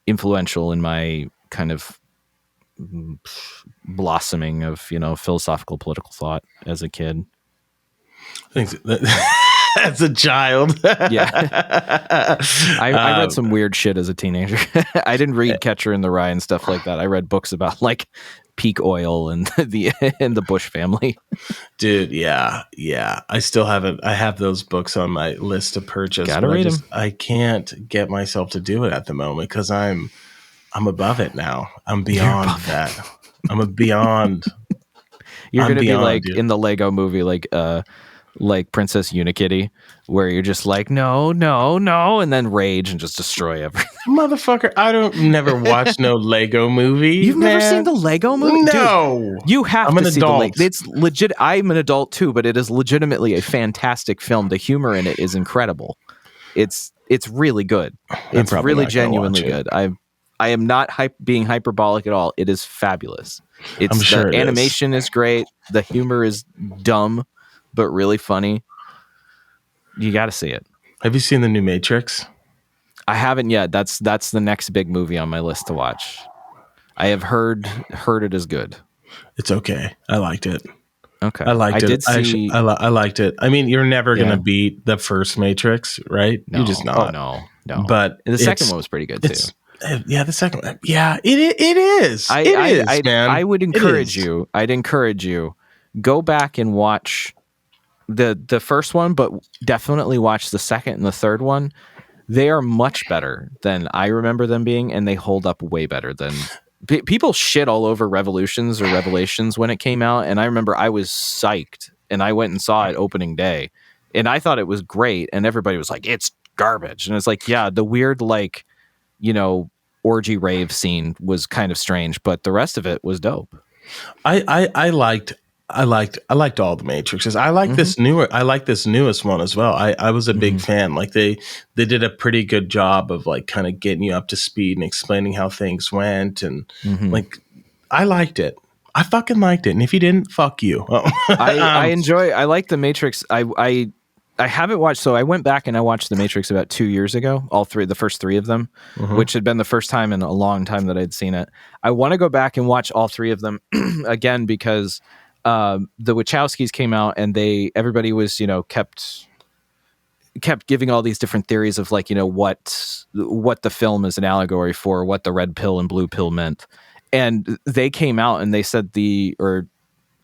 influential in my kind of blossoming of, philosophical political thought as a kid. As a child. Yeah. I read some weird shit as a teenager. I didn't read Catcher in the Rye and stuff like that. I read books about like peak oil and the Bush family. Dude, yeah. I still haven't. I have those books on my list to purchase. Gotta read them. I can't get myself to do it at the moment because I'm above it now. I'm beyond that. I'm beyond. You're going to be like in the Lego movie, like Princess Unikitty, where you're just like, no, and then rage and just destroy everything. Motherfucker, I don't never watch no Lego movie. You've never seen the Lego movie? No. Dude, you have to see the Lego. It's legit. I'm an adult too, but it is legitimately a fantastic film. The humor in it is incredible. It's really good. It's really genuinely good. I am not being hyperbolic at all. It is fabulous. I'm sure the animation is great. The humor is dumb, but really funny. You got to see it. Have you seen the new Matrix? I haven't yet. That's the next big movie on my list to watch. I have heard it is good. It's okay. I liked it. Okay. I liked it. I liked it. I mean, you're never going to beat the first Matrix, right? No. You're just not. Oh, no. But the second one was pretty good too. Yeah, the second one. Yeah, it is. It is, man. I would encourage you. I'd encourage you. Go back and watch the first one, but definitely watch the second and the third one. They are much better than I remember them being, and they hold up way better than people shit all over Revolutions or Revelations when it came out. And I remember I was psyched and I went and saw it opening day and I thought it was great. And everybody was like, it's garbage. And it's like, yeah, the weird, like, orgy rave scene was kind of strange, but the rest of it was dope. I liked all the Matrixes. I like this newest one as well. I was a big fan. Like they did a pretty good job of like kind of getting you up to speed and explaining how things went. And like, I liked it. I fucking liked it. And if you didn't, fuck you. I like the Matrix. I haven't watched, so I went back and I watched The Matrix about 2 years ago, the first three of them, which had been the first time in a long time that I'd seen it. I want to go back and watch all three of them again because the Wachowskis came out and everybody was, kept giving all these different theories of like, what the film is an allegory for, what the red pill and blue pill meant. And they came out and they said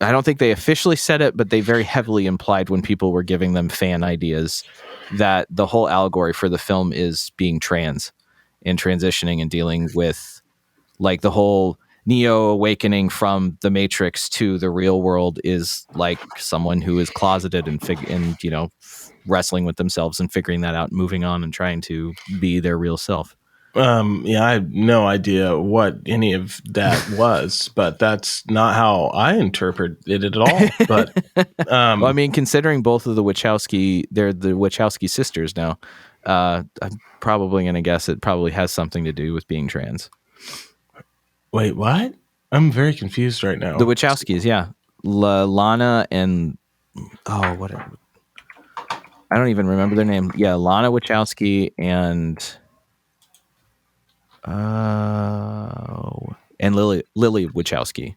I don't think they officially said it, but they very heavily implied when people were giving them fan ideas that the whole allegory for the film is being trans and transitioning and dealing with like the whole Neo awakening from the Matrix to the real world is like someone who is closeted and you know, wrestling with themselves and figuring that out, moving on and trying to be their real self. Yeah, I have no idea what any of that was, but that's not how I interpret it at all. But well, I mean, considering both of they're the Wachowski sisters now, I'm probably going to guess it probably has something to do with being trans. Wait, what? I'm very confused right now. The Wachowskis, yeah. Lana and what? I don't even remember their name. Yeah, Lana Wachowski and Lily Wachowski.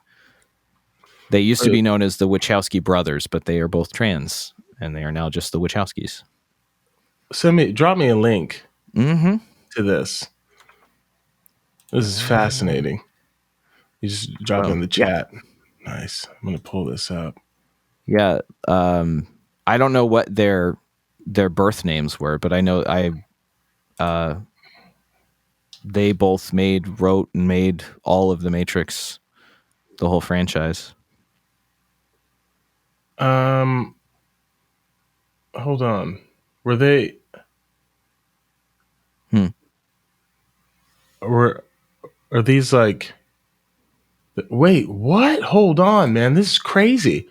They used to be known as the Wachowski brothers, but they are both trans, and they are now just the Wachowskis. Drop me a link to this. This is fascinating. You just drop it in the chat. Yeah. Nice. I'm gonna pull this up. Yeah. I don't know what their birth names were, but I know they both wrote and made all of the Matrix, the whole franchise. Hold on. Were they? Are these like? Wait, what? Hold on, man. This is crazy.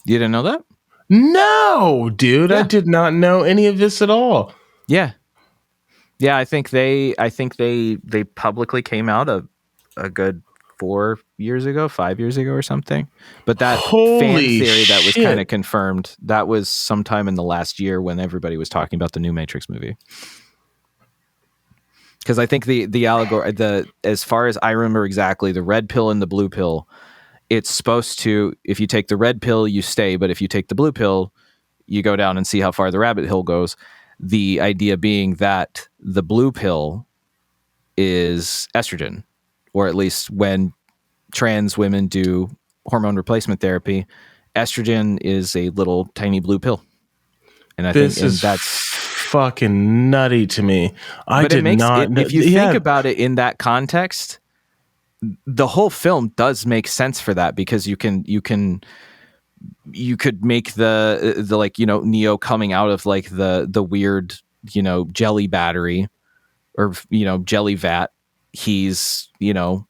You didn't know that? No, dude. Yeah. I did not know any of this at all. Yeah. Yeah, I think they publicly came out a good 5 years ago or something. But that fan theory that was kind of confirmed, that was sometime in the last year when everybody was talking about the new Matrix movie. Because I think the allegory, as far as I remember exactly, the red pill and the blue pill, it's supposed to, if you take the red pill, you stay, but if you take the blue pill, you go down and see how far the rabbit hole goes. The idea being that the blue pill is estrogen, or at least when trans women do hormone replacement therapy, estrogen is a little tiny blue pill. And I think that's fucking nutty to me. If you think about it in that context, the whole film does make sense for that, because you could make the like, you know, Neo coming out of like the weird, you know, jelly battery or, you know, jelly vat. He's, you know,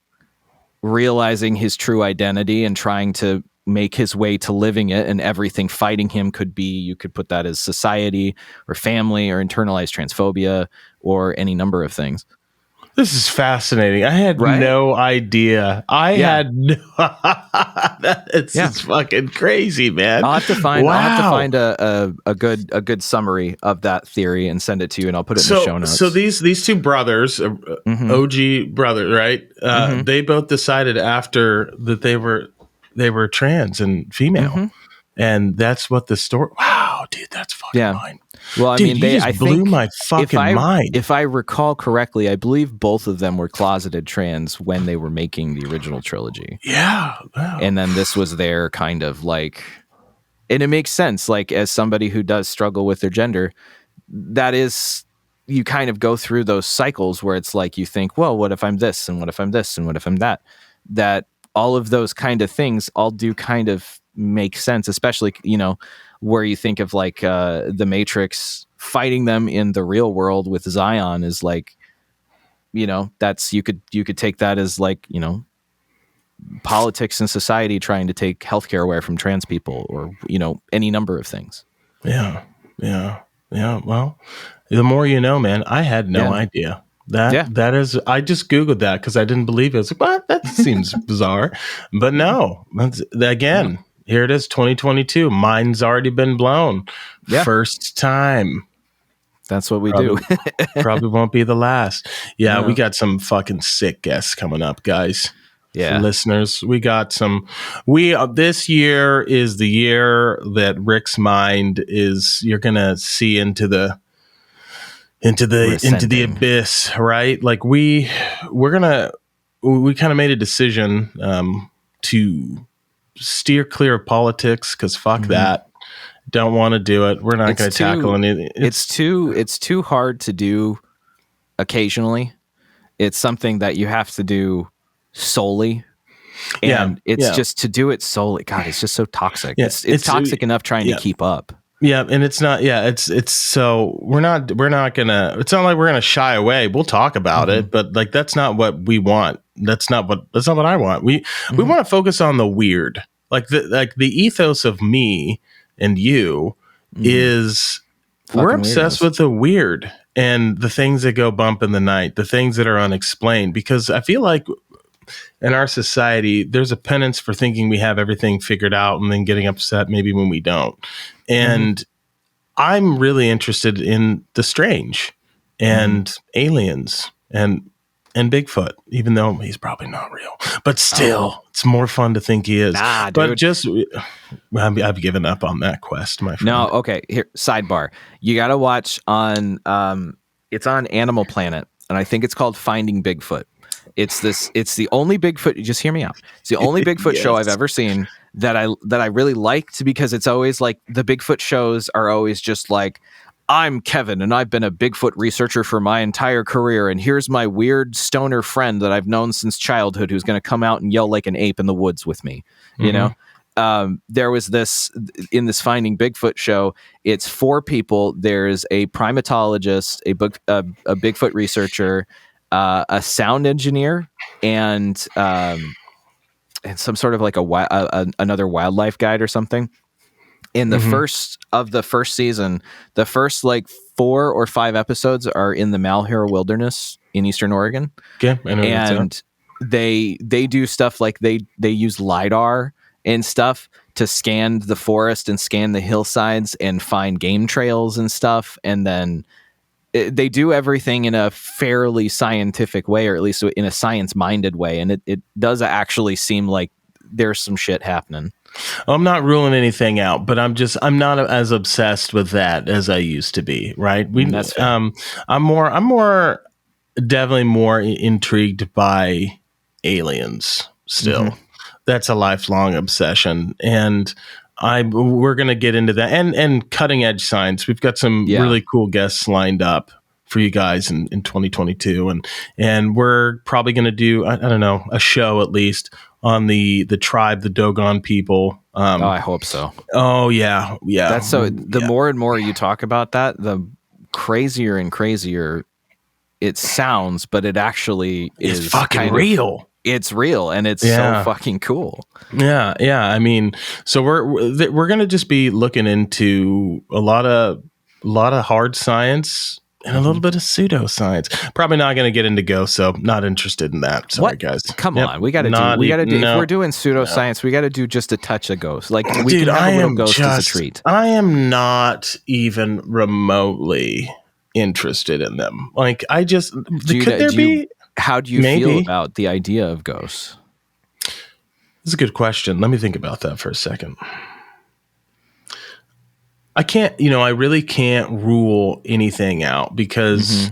realizing his true identity and trying to make his way to living it, and everything fighting him could be, you could put that as society or family or internalized transphobia or any number of things. This is fascinating. I had no idea. It's fucking crazy, man. I'll have to find a good summary of that theory and send it to you, and I'll put it in the show notes. So these two brothers, OG brother, right? They both decided after that they were trans and female, and that's what the story. Wow, dude, that's fucking mind. Well, I mean, I blew my fucking mind. If I recall correctly, I believe both of them were closeted trans when they were making the original trilogy. Yeah. Wow. And then this was their kind of like, and it makes sense. Like, as somebody who does struggle with their gender, that is, you kind of go through those cycles where it's like, you think, well, what if I'm this? And what if I'm this? And what if I'm that? That all of those kind of things all do kind of make sense, especially, you know, where you think of like the Matrix fighting them in the real world with Zion is like, you know, that's, you could take that as like, you know, politics and society trying to take healthcare away from trans people, or, you know, any number of things. Yeah. Well, the more you know, man. I had no idea. That is, I just Googled that because I didn't believe it. I was like, what? That seems bizarre. But no, again, here it is, 2022. Mine's already been blown. Yeah. First time. That's what we do. Probably won't be the last. Yeah, we got some fucking sick guests coming up, guys. Yeah. For listeners, we got some. This year is the year that Rik's mind is, you're going to see into the abyss, right? Like we kind of made a decision to steer clear of politics, because fuck that. Don't want to do it. We're not going to tackle anything. It's too hard to do occasionally. It's something that you have to do solely. And it's just to do it solely. God, it's just so toxic. Yeah, it's toxic enough trying to keep up. Yeah, and it's not. Yeah, it's so we're not gonna. It's not like we're gonna shy away. We'll talk about it, but like that's not what we want. That's not what I want. We want to focus on the weird. Like the ethos of me and you is fucking we're obsessed with the weird and the things that go bump in the night, the things that are unexplained. Because I feel like in our society, there's a penance for thinking we have everything figured out and then getting upset maybe when we don't. And I'm really interested in the strange and aliens and Bigfoot, even though he's probably not real. But still, it's more fun to think he is. Nah, but dude. just, I've given up on that quest, my friend. No, okay. Here, sidebar. You got to watch on, it's on Animal Planet, and I think it's called Finding Bigfoot. It's the only Bigfoot. Just hear me out. It's the only Bigfoot show I've ever seen that I really liked, because it's always like the Bigfoot shows are always just like, I'm Kevin and I've been a Bigfoot researcher for my entire career, and here's my weird stoner friend that I've known since childhood who's going to come out and yell like an ape in the woods with me. You know, there was this in this Finding Bigfoot show. It's 4 people. There's a primatologist, a Bigfoot researcher, a sound engineer, and some sort of like another wildlife guide or something. In the first season, the first like 4 or 5 episodes are in the Malheur Wilderness in Eastern Oregon. Okay, I know and they do stuff like they use LiDAR and stuff to scan the forest and scan the hillsides and find game trails and stuff, and then they do everything in a fairly scientific way, or at least in a science-minded way, and it does actually seem like there's some shit happening. I'm not ruling anything out, but I'm not as obsessed with that as I used to be. Right? I'm more definitely more intrigued by aliens still. That's a lifelong obsession, and we're going to get into that and cutting edge science. We've got some really cool guests lined up for you guys in 2022, and we're probably going to do I don't know, a show at least on the tribe, the Dogon people. I hope so. Oh yeah. That's so. The more and more you talk about that, the crazier and crazier it sounds, but it actually is fucking real. It's real, and it's so fucking cool. Yeah. I mean, so we're gonna just be looking into a lot of hard science and a little bit of pseudoscience. Probably not going to get into ghosts, so not interested in that. Sorry, guys. Come on, we got to do. If we're doing pseudoscience, we got to do just a touch of ghosts. Like we can have a little ghost as a treat. I am not even remotely interested in them. Like I just could there be? How do you feel about the idea of ghosts? That's a good question. Let me think about that for a second. I can't, I really can't rule anything out, because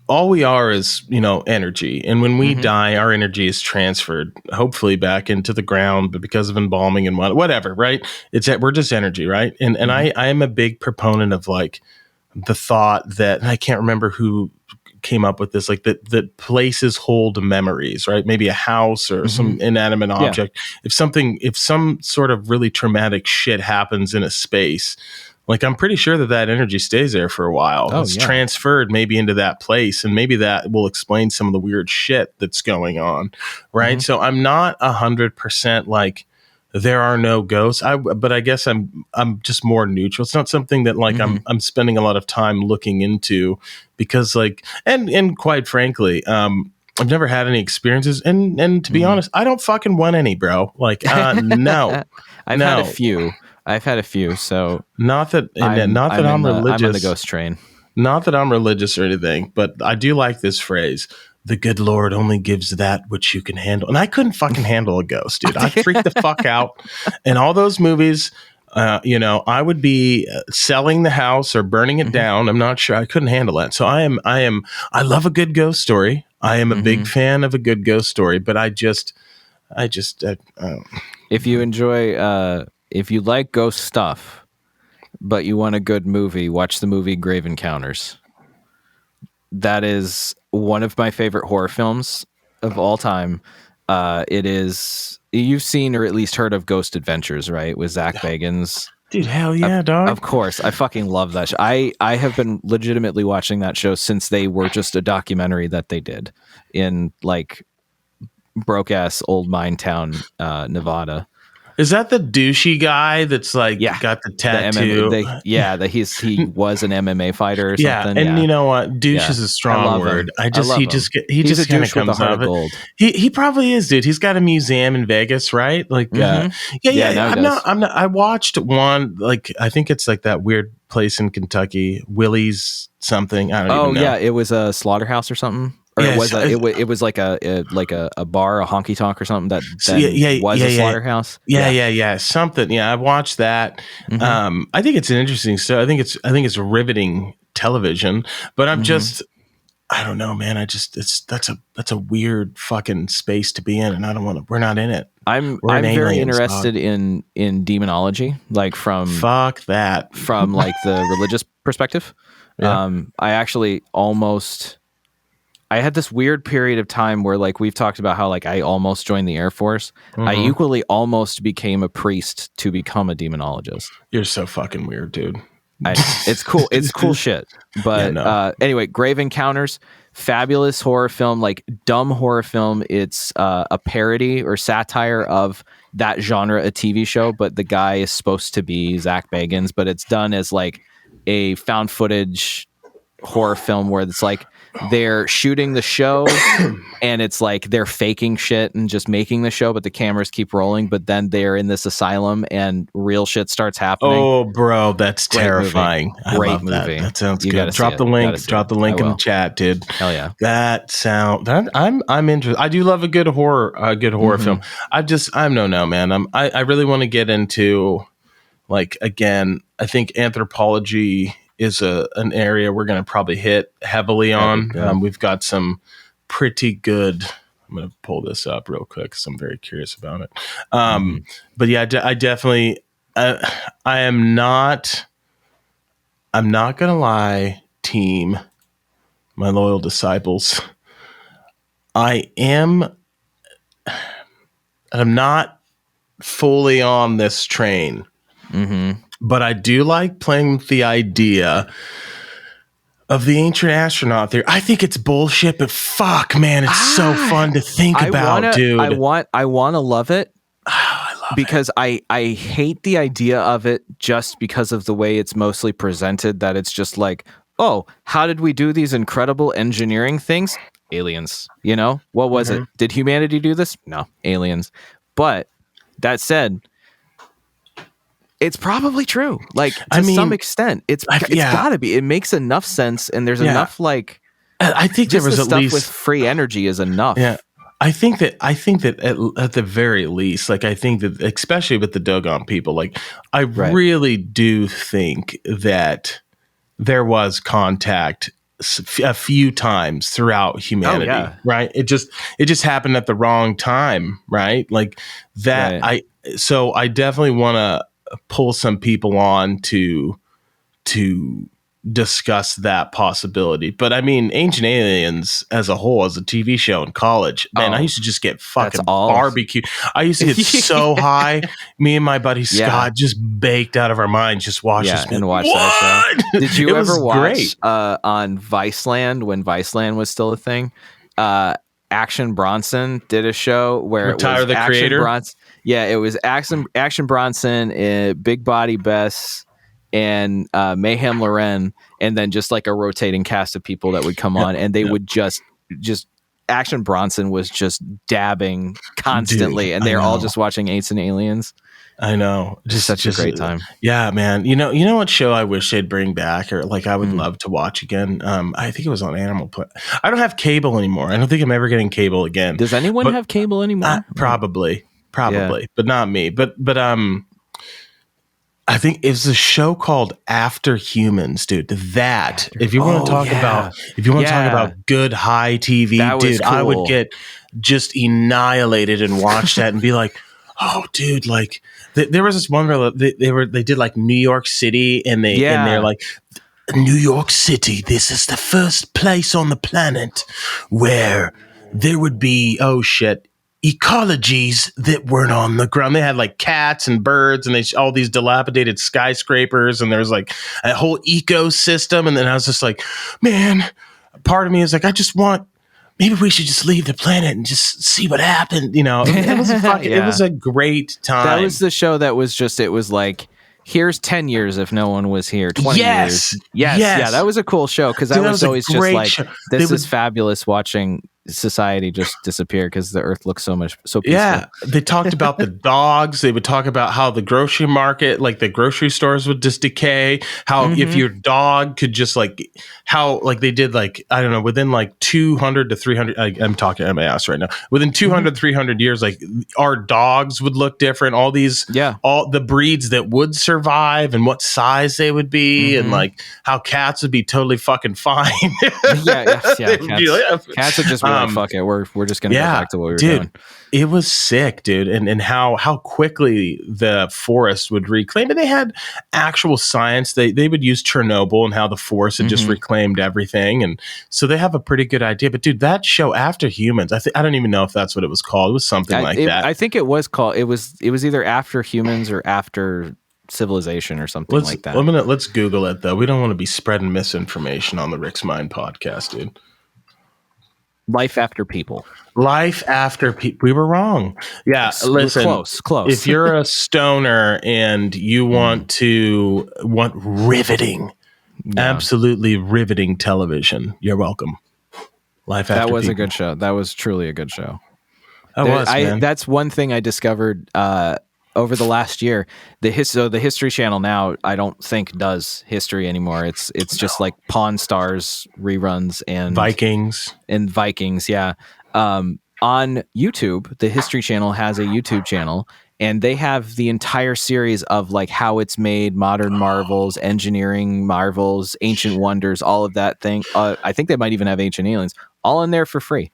all we are is, energy. And when we die, our energy is transferred, hopefully back into the ground, but because of embalming and whatever, right? We're just energy, right? And I am a big proponent of like the thought that, and I can't remember who came up with this, like that places hold memories, right? Maybe a house or some inanimate object. If some sort of really traumatic shit happens in a space, like I'm pretty sure that energy stays there for a while. It's transferred maybe into that place, and maybe that will explain some of the weird shit that's going on, right? So I'm not 100% like there are no ghosts. But I guess I'm just more neutral. It's not something that like I'm spending a lot of time looking into, because like and quite frankly, I've never had any experiences, and to be honest, I don't fucking want any, bro. Like no. I've had a few, so not that I'm religious. I'm on the ghost train. Not that I'm religious or anything, but I do like this phrase. The good Lord only gives that which you can handle. And I couldn't fucking handle a ghost, dude. I freaked the fuck out. In all those movies, I would be selling the house or burning it down. I'm not sure. I couldn't handle that. So I love a good ghost story. I am a big fan of a good ghost story, but if you enjoy, if you like ghost stuff, but you want a good movie, watch the movie Grave Encounters. that is one of my favorite horror films of all time. It is, you've seen or at least heard of Ghost Adventures, right? With Zach Bagans. Dude, hell yeah, dog. Of course. I fucking love that show. I have been legitimately watching that show since they were just a documentary that they did in like broke ass old mine town, Nevada. Is that the douchey guy that's like got the tattoo? He was an MMA fighter or something. And you know what? Douche is a strong word. He just kind of comes out of it. He probably is, dude. He's got a museum in Vegas, right? Like, I watched one, like, I think it's like that weird place in Kentucky, Willie's something. I don't even know. Yeah, it was a slaughterhouse or something. Or it was like a bar, a honky tonk or something that was a slaughterhouse. Yeah. Something. Yeah, I watched that. Mm-hmm. I think it's an interesting story. I think it's riveting television. But I'm just, I don't know, man. That's a weird fucking space to be in, and I don't want to. We're not in it. I'm very interested in demonology, like from fuck that from like the religious perspective. Yeah. I had this weird period of time where, like, we've talked about how, like, I almost joined the Air Force. Mm-hmm. I equally almost became a priest to become a demonologist. You're so fucking weird, dude. It's cool. It's cool shit. But anyway, Grave Encounters, fabulous horror film, like dumb horror film. It's a parody or satire of that genre, a TV show. But the guy is supposed to be Zach Bagans, but it's done as like a found footage horror film where it's like they're shooting the show and it's like they're faking shit and just making the show, but the cameras keep rolling, but then they're in this asylum and real shit starts happening. Oh, bro, that's terrifying. Great movie. That sounds good. Drop the link in the chat, dude. Hell yeah. I'm interested. I do love a good horror film. I'm no man. I really want to get into, like, again, I think anthropology is an area we're going to probably hit heavily on. We've got some pretty good. I'm going to pull this up real quick because I'm very curious about it. But yeah, I definitely. I'm not going to lie, team, my loyal disciples. I'm not fully on this train. Mm-hmm. But I do like playing with the idea of the ancient astronaut theory. I think it's bullshit, but fuck, man, it's so fun to think about, dude. I want to love it. I love because it. I hate the idea of it just because of the way it's mostly presented, that it's just like, oh, how did we do these incredible engineering things? Aliens. You know? What was it? Did humanity do this? No, aliens. But that said, it's probably true. Like, to some extent, it's gotta be. It makes enough sense, and there's enough, like, I think there was the at stuff least with free energy is enough. Yeah. I think that at the very least, like, I think that especially with the Dogon people, like, I really do think that there was contact a few times throughout humanity, right? It just happened at the wrong time, right? Like that. Right. I definitely want to pull some people on to discuss that possibility. But I mean, Ancient Aliens as a whole, as a TV show in college, man, I used to just get fucking barbecue. I used to get so high. Me and my buddy Scott just baked out of our minds, just watch this and watch that show. Did you ever watch on Viceland, when Viceland was still a thing? Action Bronson did a show where it was Tyler the Creator. Bronson. Yeah, it was Action Bronson, Big Body Bess, and Mayhem Loren, and then just like a rotating cast of people that would come on, and they would just Action Bronson was just dabbing constantly, and they're all just watching Ancient Aliens. I know, just such a great time. Yeah, man. You know what show I wish they'd bring back, or like I would love to watch again. I think it was on Animal Planet. I don't have cable anymore. I don't think I'm ever getting cable again. Does anyone have cable anymore? Probably, but not me. But I think it's a show called After Humans, dude. If you want to talk about good high TV, dude, cool. I would get just annihilated and watch that and be like, oh, dude, like there was this one where they did like New York City, and they're like, New York City, this is the first place on the planet where there would be, ecologies that weren't on the ground. They had like cats and birds and all these dilapidated skyscrapers, and there's like a whole ecosystem. And then I was just like, man, part of me is like, maybe we should just leave the planet and just see what happened. It was it was a great time. That was the show that was just, it was like, here's 10 years if no one was here, 20 years. Yes. Yeah, that was a cool show because I was always just like, this is fabulous watching society just disappear because the earth looks so peaceful. Yeah, they talked about the dogs. They would talk about how the grocery market, like the grocery stores would just decay, how if your dog could just they did I don't know, within 200 to 300, I'm talking MAS right now, within 200, 300 years, our dogs would look different. All the breeds that would survive and what size they would be, and how cats would be totally fucking fine. Cats would just be fuck it, we're just gonna go back to what we were doing. It was sick, dude, and how quickly the forest would reclaim. And they had actual science. They would use Chernobyl and how the forest had just reclaimed everything, and so they have a pretty good idea. But dude, that show After Humans, I don't even know if that's what it was called. It was something that. I think it was called. It was either After Humans or After Civilization or something like that. Let's Google it though. We don't want to be spreading misinformation on the Rick's Mind podcast, dude. Life After People. Life After People. We were wrong. Yeah, listen. Close. If you're a stoner and you want riveting, absolutely riveting television, you're welcome. Life After People. That was a good show. That was truly a good show. Man. That's one thing I discovered over the last year. The History Channel now, I don't think does history anymore. It's just like Pawn Stars reruns and Vikings. Yeah. On YouTube, the History Channel has a YouTube channel, and they have the entire series of how it's made, modern marvels, engineering marvels, ancient wonders, all of that thing. I think they might even have ancient aliens all in there for free.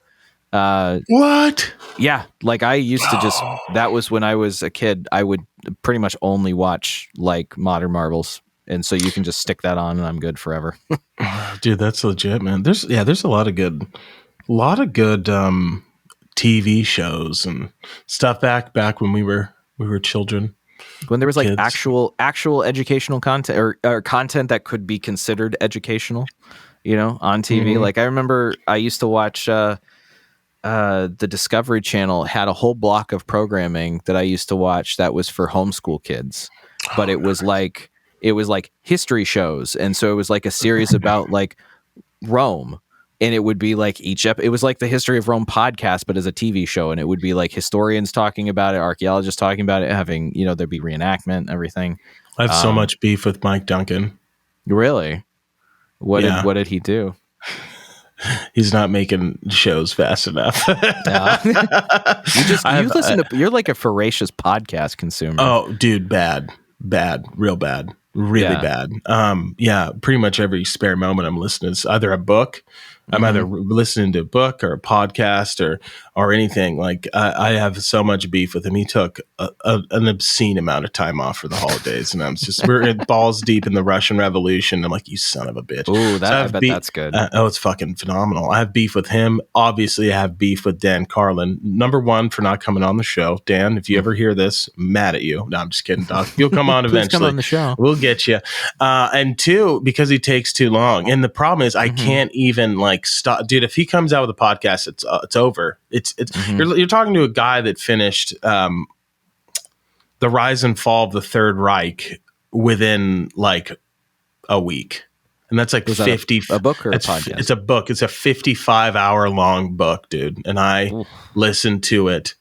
What? Yeah, I used to that was when I was a kid. I would pretty much only watch modern marvels, and so you can just stick that on and I'm good forever. Dude, that's legit, man. There's a lot of good TV shows and stuff back when we were children. When there was kids. actual educational content or content that could be considered educational, on TV. I remember I used to watch the Discovery Channel had a whole block of programming that I used to watch that was for homeschool kids, but it was history shows, and so it was a series about Rome, and it would be it was the History of Rome podcast, but as a TV show, and it would be historians talking about it, archaeologists talking about it, having there'd be reenactment and everything. I have so much beef with Mike Duncan. Really? What did he do? He's not making shows fast enough. You're like a voracious podcast consumer. Oh, dude, bad, real bad, really bad. Pretty much every spare moment I'm listening to either a book. I'm either listening to a book or a podcast or anything. I have so much beef with him. He took an obscene amount of time off for the holidays, and we're balls deep in the Russian Revolution. I'm like, you son of a bitch. Ooh, I bet that's good. It's fucking phenomenal. I have beef with him. Obviously, I have beef with Dan Carlin. Number one, for not coming on the show. Dan, if you ever hear this, mad at you. No, I'm just kidding, Doc. You'll come on eventually. Come on the show. We'll get you. And two, because he takes too long. And the problem is, I can't even stop, dude. If he comes out with a podcast, it's over. You're talking to a guy that finished the Rise and Fall of the Third Reich within a week, and that's 50. A book or a podcast? It's a book. It's a 55-hour long book, dude. And I listened to it.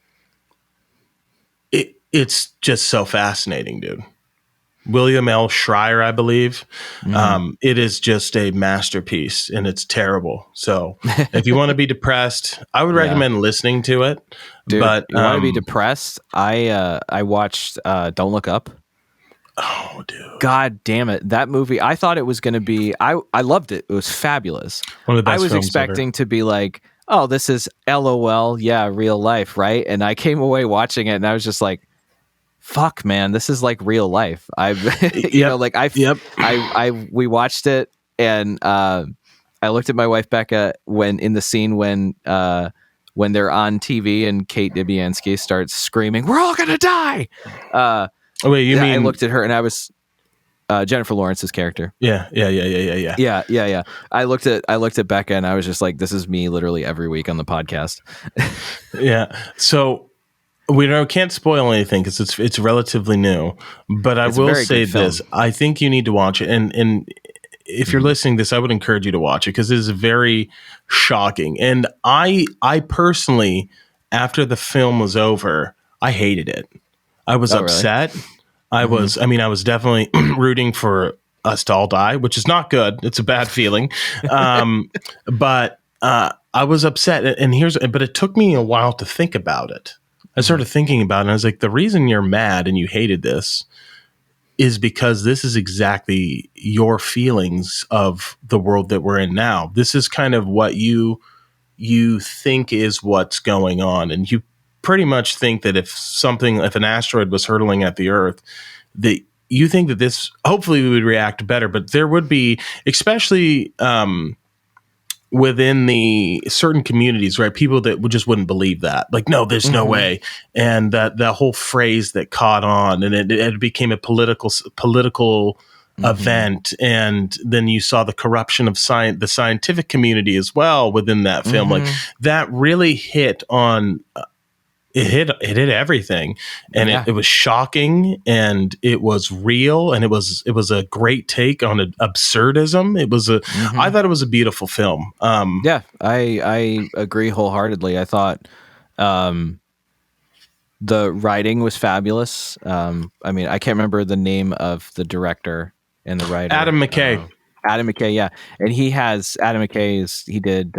It's just so fascinating, dude. William L. Schreier, I believe. It is just a masterpiece, and it's terrible. So if you want to be depressed, I would recommend listening to it. Dude, but you want to be depressed? I watched Don't Look Up. Oh, dude. God damn it. That movie, I thought it was going to be, I loved it. It was fabulous. One of the best I was expecting to be oh, this is LOL. Yeah, real life, right? And I came away watching it, and I was just like, fuck, man, this is real life. We watched it And I looked at my wife Becca when in the scene when they're on TV and Kate Dibiansky starts screaming, "We're all gonna die!" Wait, you mean? I looked at her and I was Jennifer Lawrence's character. Yeah. Yeah. I looked at Becca and I was just like, "This is me literally every week on the podcast." Yeah. So we can't spoil anything because it's relatively new. But I will say this: I think you need to watch it, and if you're listening to this, I would encourage you to watch it because it is very shocking. And I personally, after the film was over, I hated it. I was upset. Really? I was definitely rooting for us to all die, which is not good. It's a bad feeling. But I was upset. But it took me a while to think about it. I started thinking about it and I was like, the reason you're mad and you hated this is because this is exactly your feelings of the world that we're in now. This is kind of what you think is what's going on. And you pretty much think that if an asteroid was hurtling at the Earth, that you think that this, hopefully we would react better, but there would be, especially within the certain communities, right? People that wouldn't believe that. Like, no, there's no way. And that whole phrase that caught on and it became a political event. And then you saw the corruption of the scientific community as well within that film. Like that really hit on, it hit everything. And it was shocking and it was real. And it was a great take on absurdism. It was I thought it was a beautiful film. I agree wholeheartedly. I thought, the writing was fabulous. I can't remember the name of the director and the writer. Adam McKay. Adam McKay, yeah. And he did,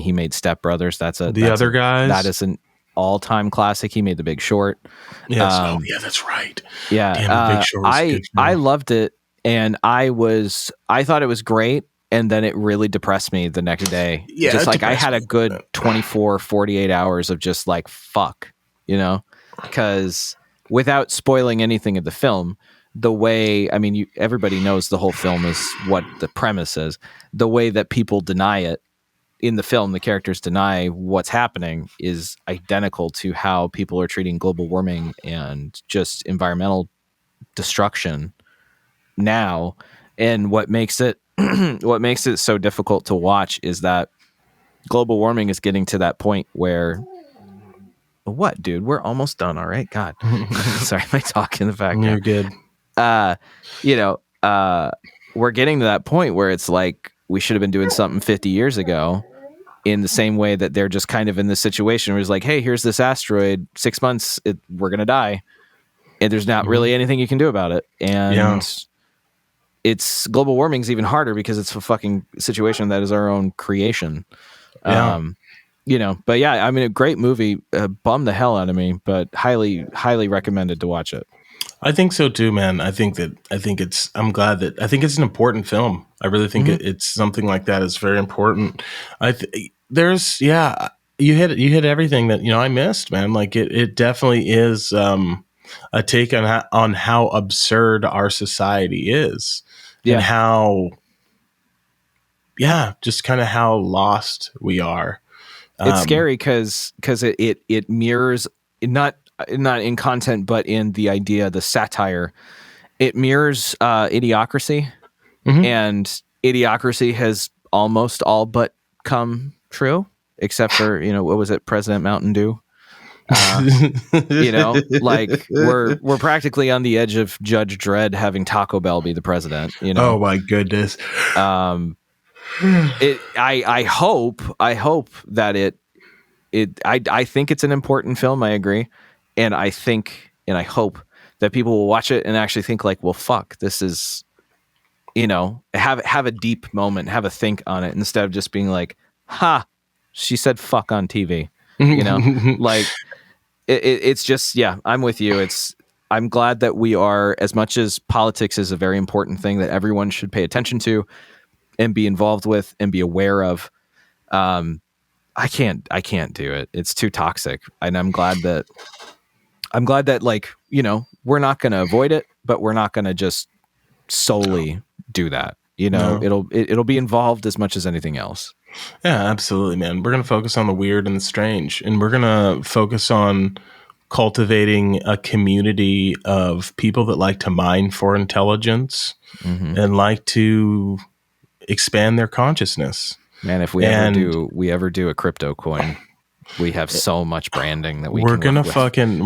he made Step Brothers. That's The Other Guys. That is an all-time classic. He made The Big Short. Yes. Yeah, that's right. Yeah. Damn, The Big Short was a good film. I loved it. And I thought it was great. And then it really depressed me the next day. Yeah. Just like I had a good 24, 48 hours of just like, fuck, because without spoiling anything of the film, the way, everybody knows the whole film is what the premise is. The way that people deny it in the film, the characters deny what's happening, is identical to how people are treating global warming and just environmental destruction now. And what makes it so difficult to watch is that global warming is getting to that point where, what, dude? We're almost done. All right. God, sorry, my talk in the background. You're good. We're getting to that point where it's like we should have been doing something 50 years ago, in the same way that they're just kind of in this situation where it's like, hey, here's this asteroid, 6 months, we're going to die. And there's not really anything you can do about it. And it's global warming is even harder because it's a fucking situation that is our own creation. But yeah, a great movie, bummed the hell out of me, but highly, highly recommended to watch it. I think so too, man. I'm glad that, I think it's an important film. I really think it's something like that is very important. You hit everything that, I missed, man. Like it definitely is, a take on how absurd our society is and how, just kind of how lost we are. It's scary because it mirrors, not in content, but in the idea, the satire. It mirrors Idiocracy, and Idiocracy has almost all but come true, except for what was it, President Mountain Dew. Like we're practically on the edge of Judge Dredd having Taco Bell be the president. Oh my goodness. I hope that I think it's an important film. I agree. And I think, and I hope that people will watch it and actually think like, well, fuck, this is, have a deep moment, have a think on it, instead of just being like, ha, she said fuck on TV, like it's just, I'm with you. I'm glad that we are, as much as politics is a very important thing that everyone should pay attention to and be involved with and be aware of. I can't do it. It's too toxic. And I'm glad that like, we're not going to avoid it, but we're not going to just solely do that. You know, No. it'll be involved as much as anything else. Yeah, absolutely, man. We're going to focus on the weird and the strange, and we're going to focus on cultivating a community of people that like to mine for intelligence and like to expand their consciousness. Man, if we ever do a crypto coin, we have so much branding that we're gonna fucking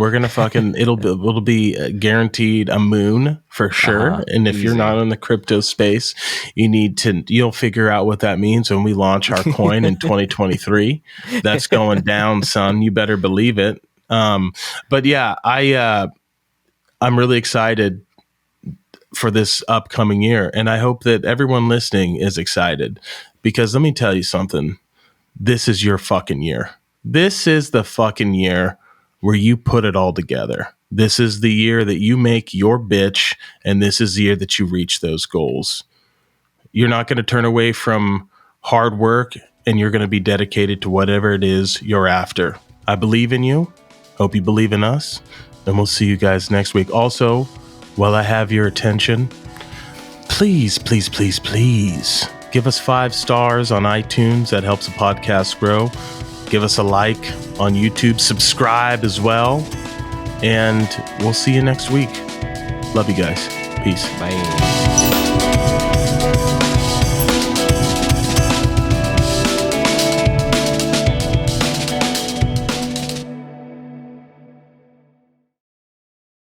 it'll be guaranteed a moon for sure. And if you're not in the crypto space, you'll figure out what that means when we launch our coin in 2023. That's going down, son. You better believe it. But yeah, I'm really excited for this upcoming year, and I hope that everyone listening is excited, because let me tell you something. This is your fucking year. This is the fucking year where you put it all together. This is the year that you make your bitch, and this is the year that you reach those goals. You're not going to turn away from hard work, and you're going to be dedicated to whatever it is you're after. I believe in you. Hope you believe in us. And we'll see you guys next week. Also, while I have your attention, please give us 5 stars on iTunes. That helps the podcast grow. Give us a like on YouTube. Subscribe as well. And we'll see you next week. Love you guys. Peace. Bye.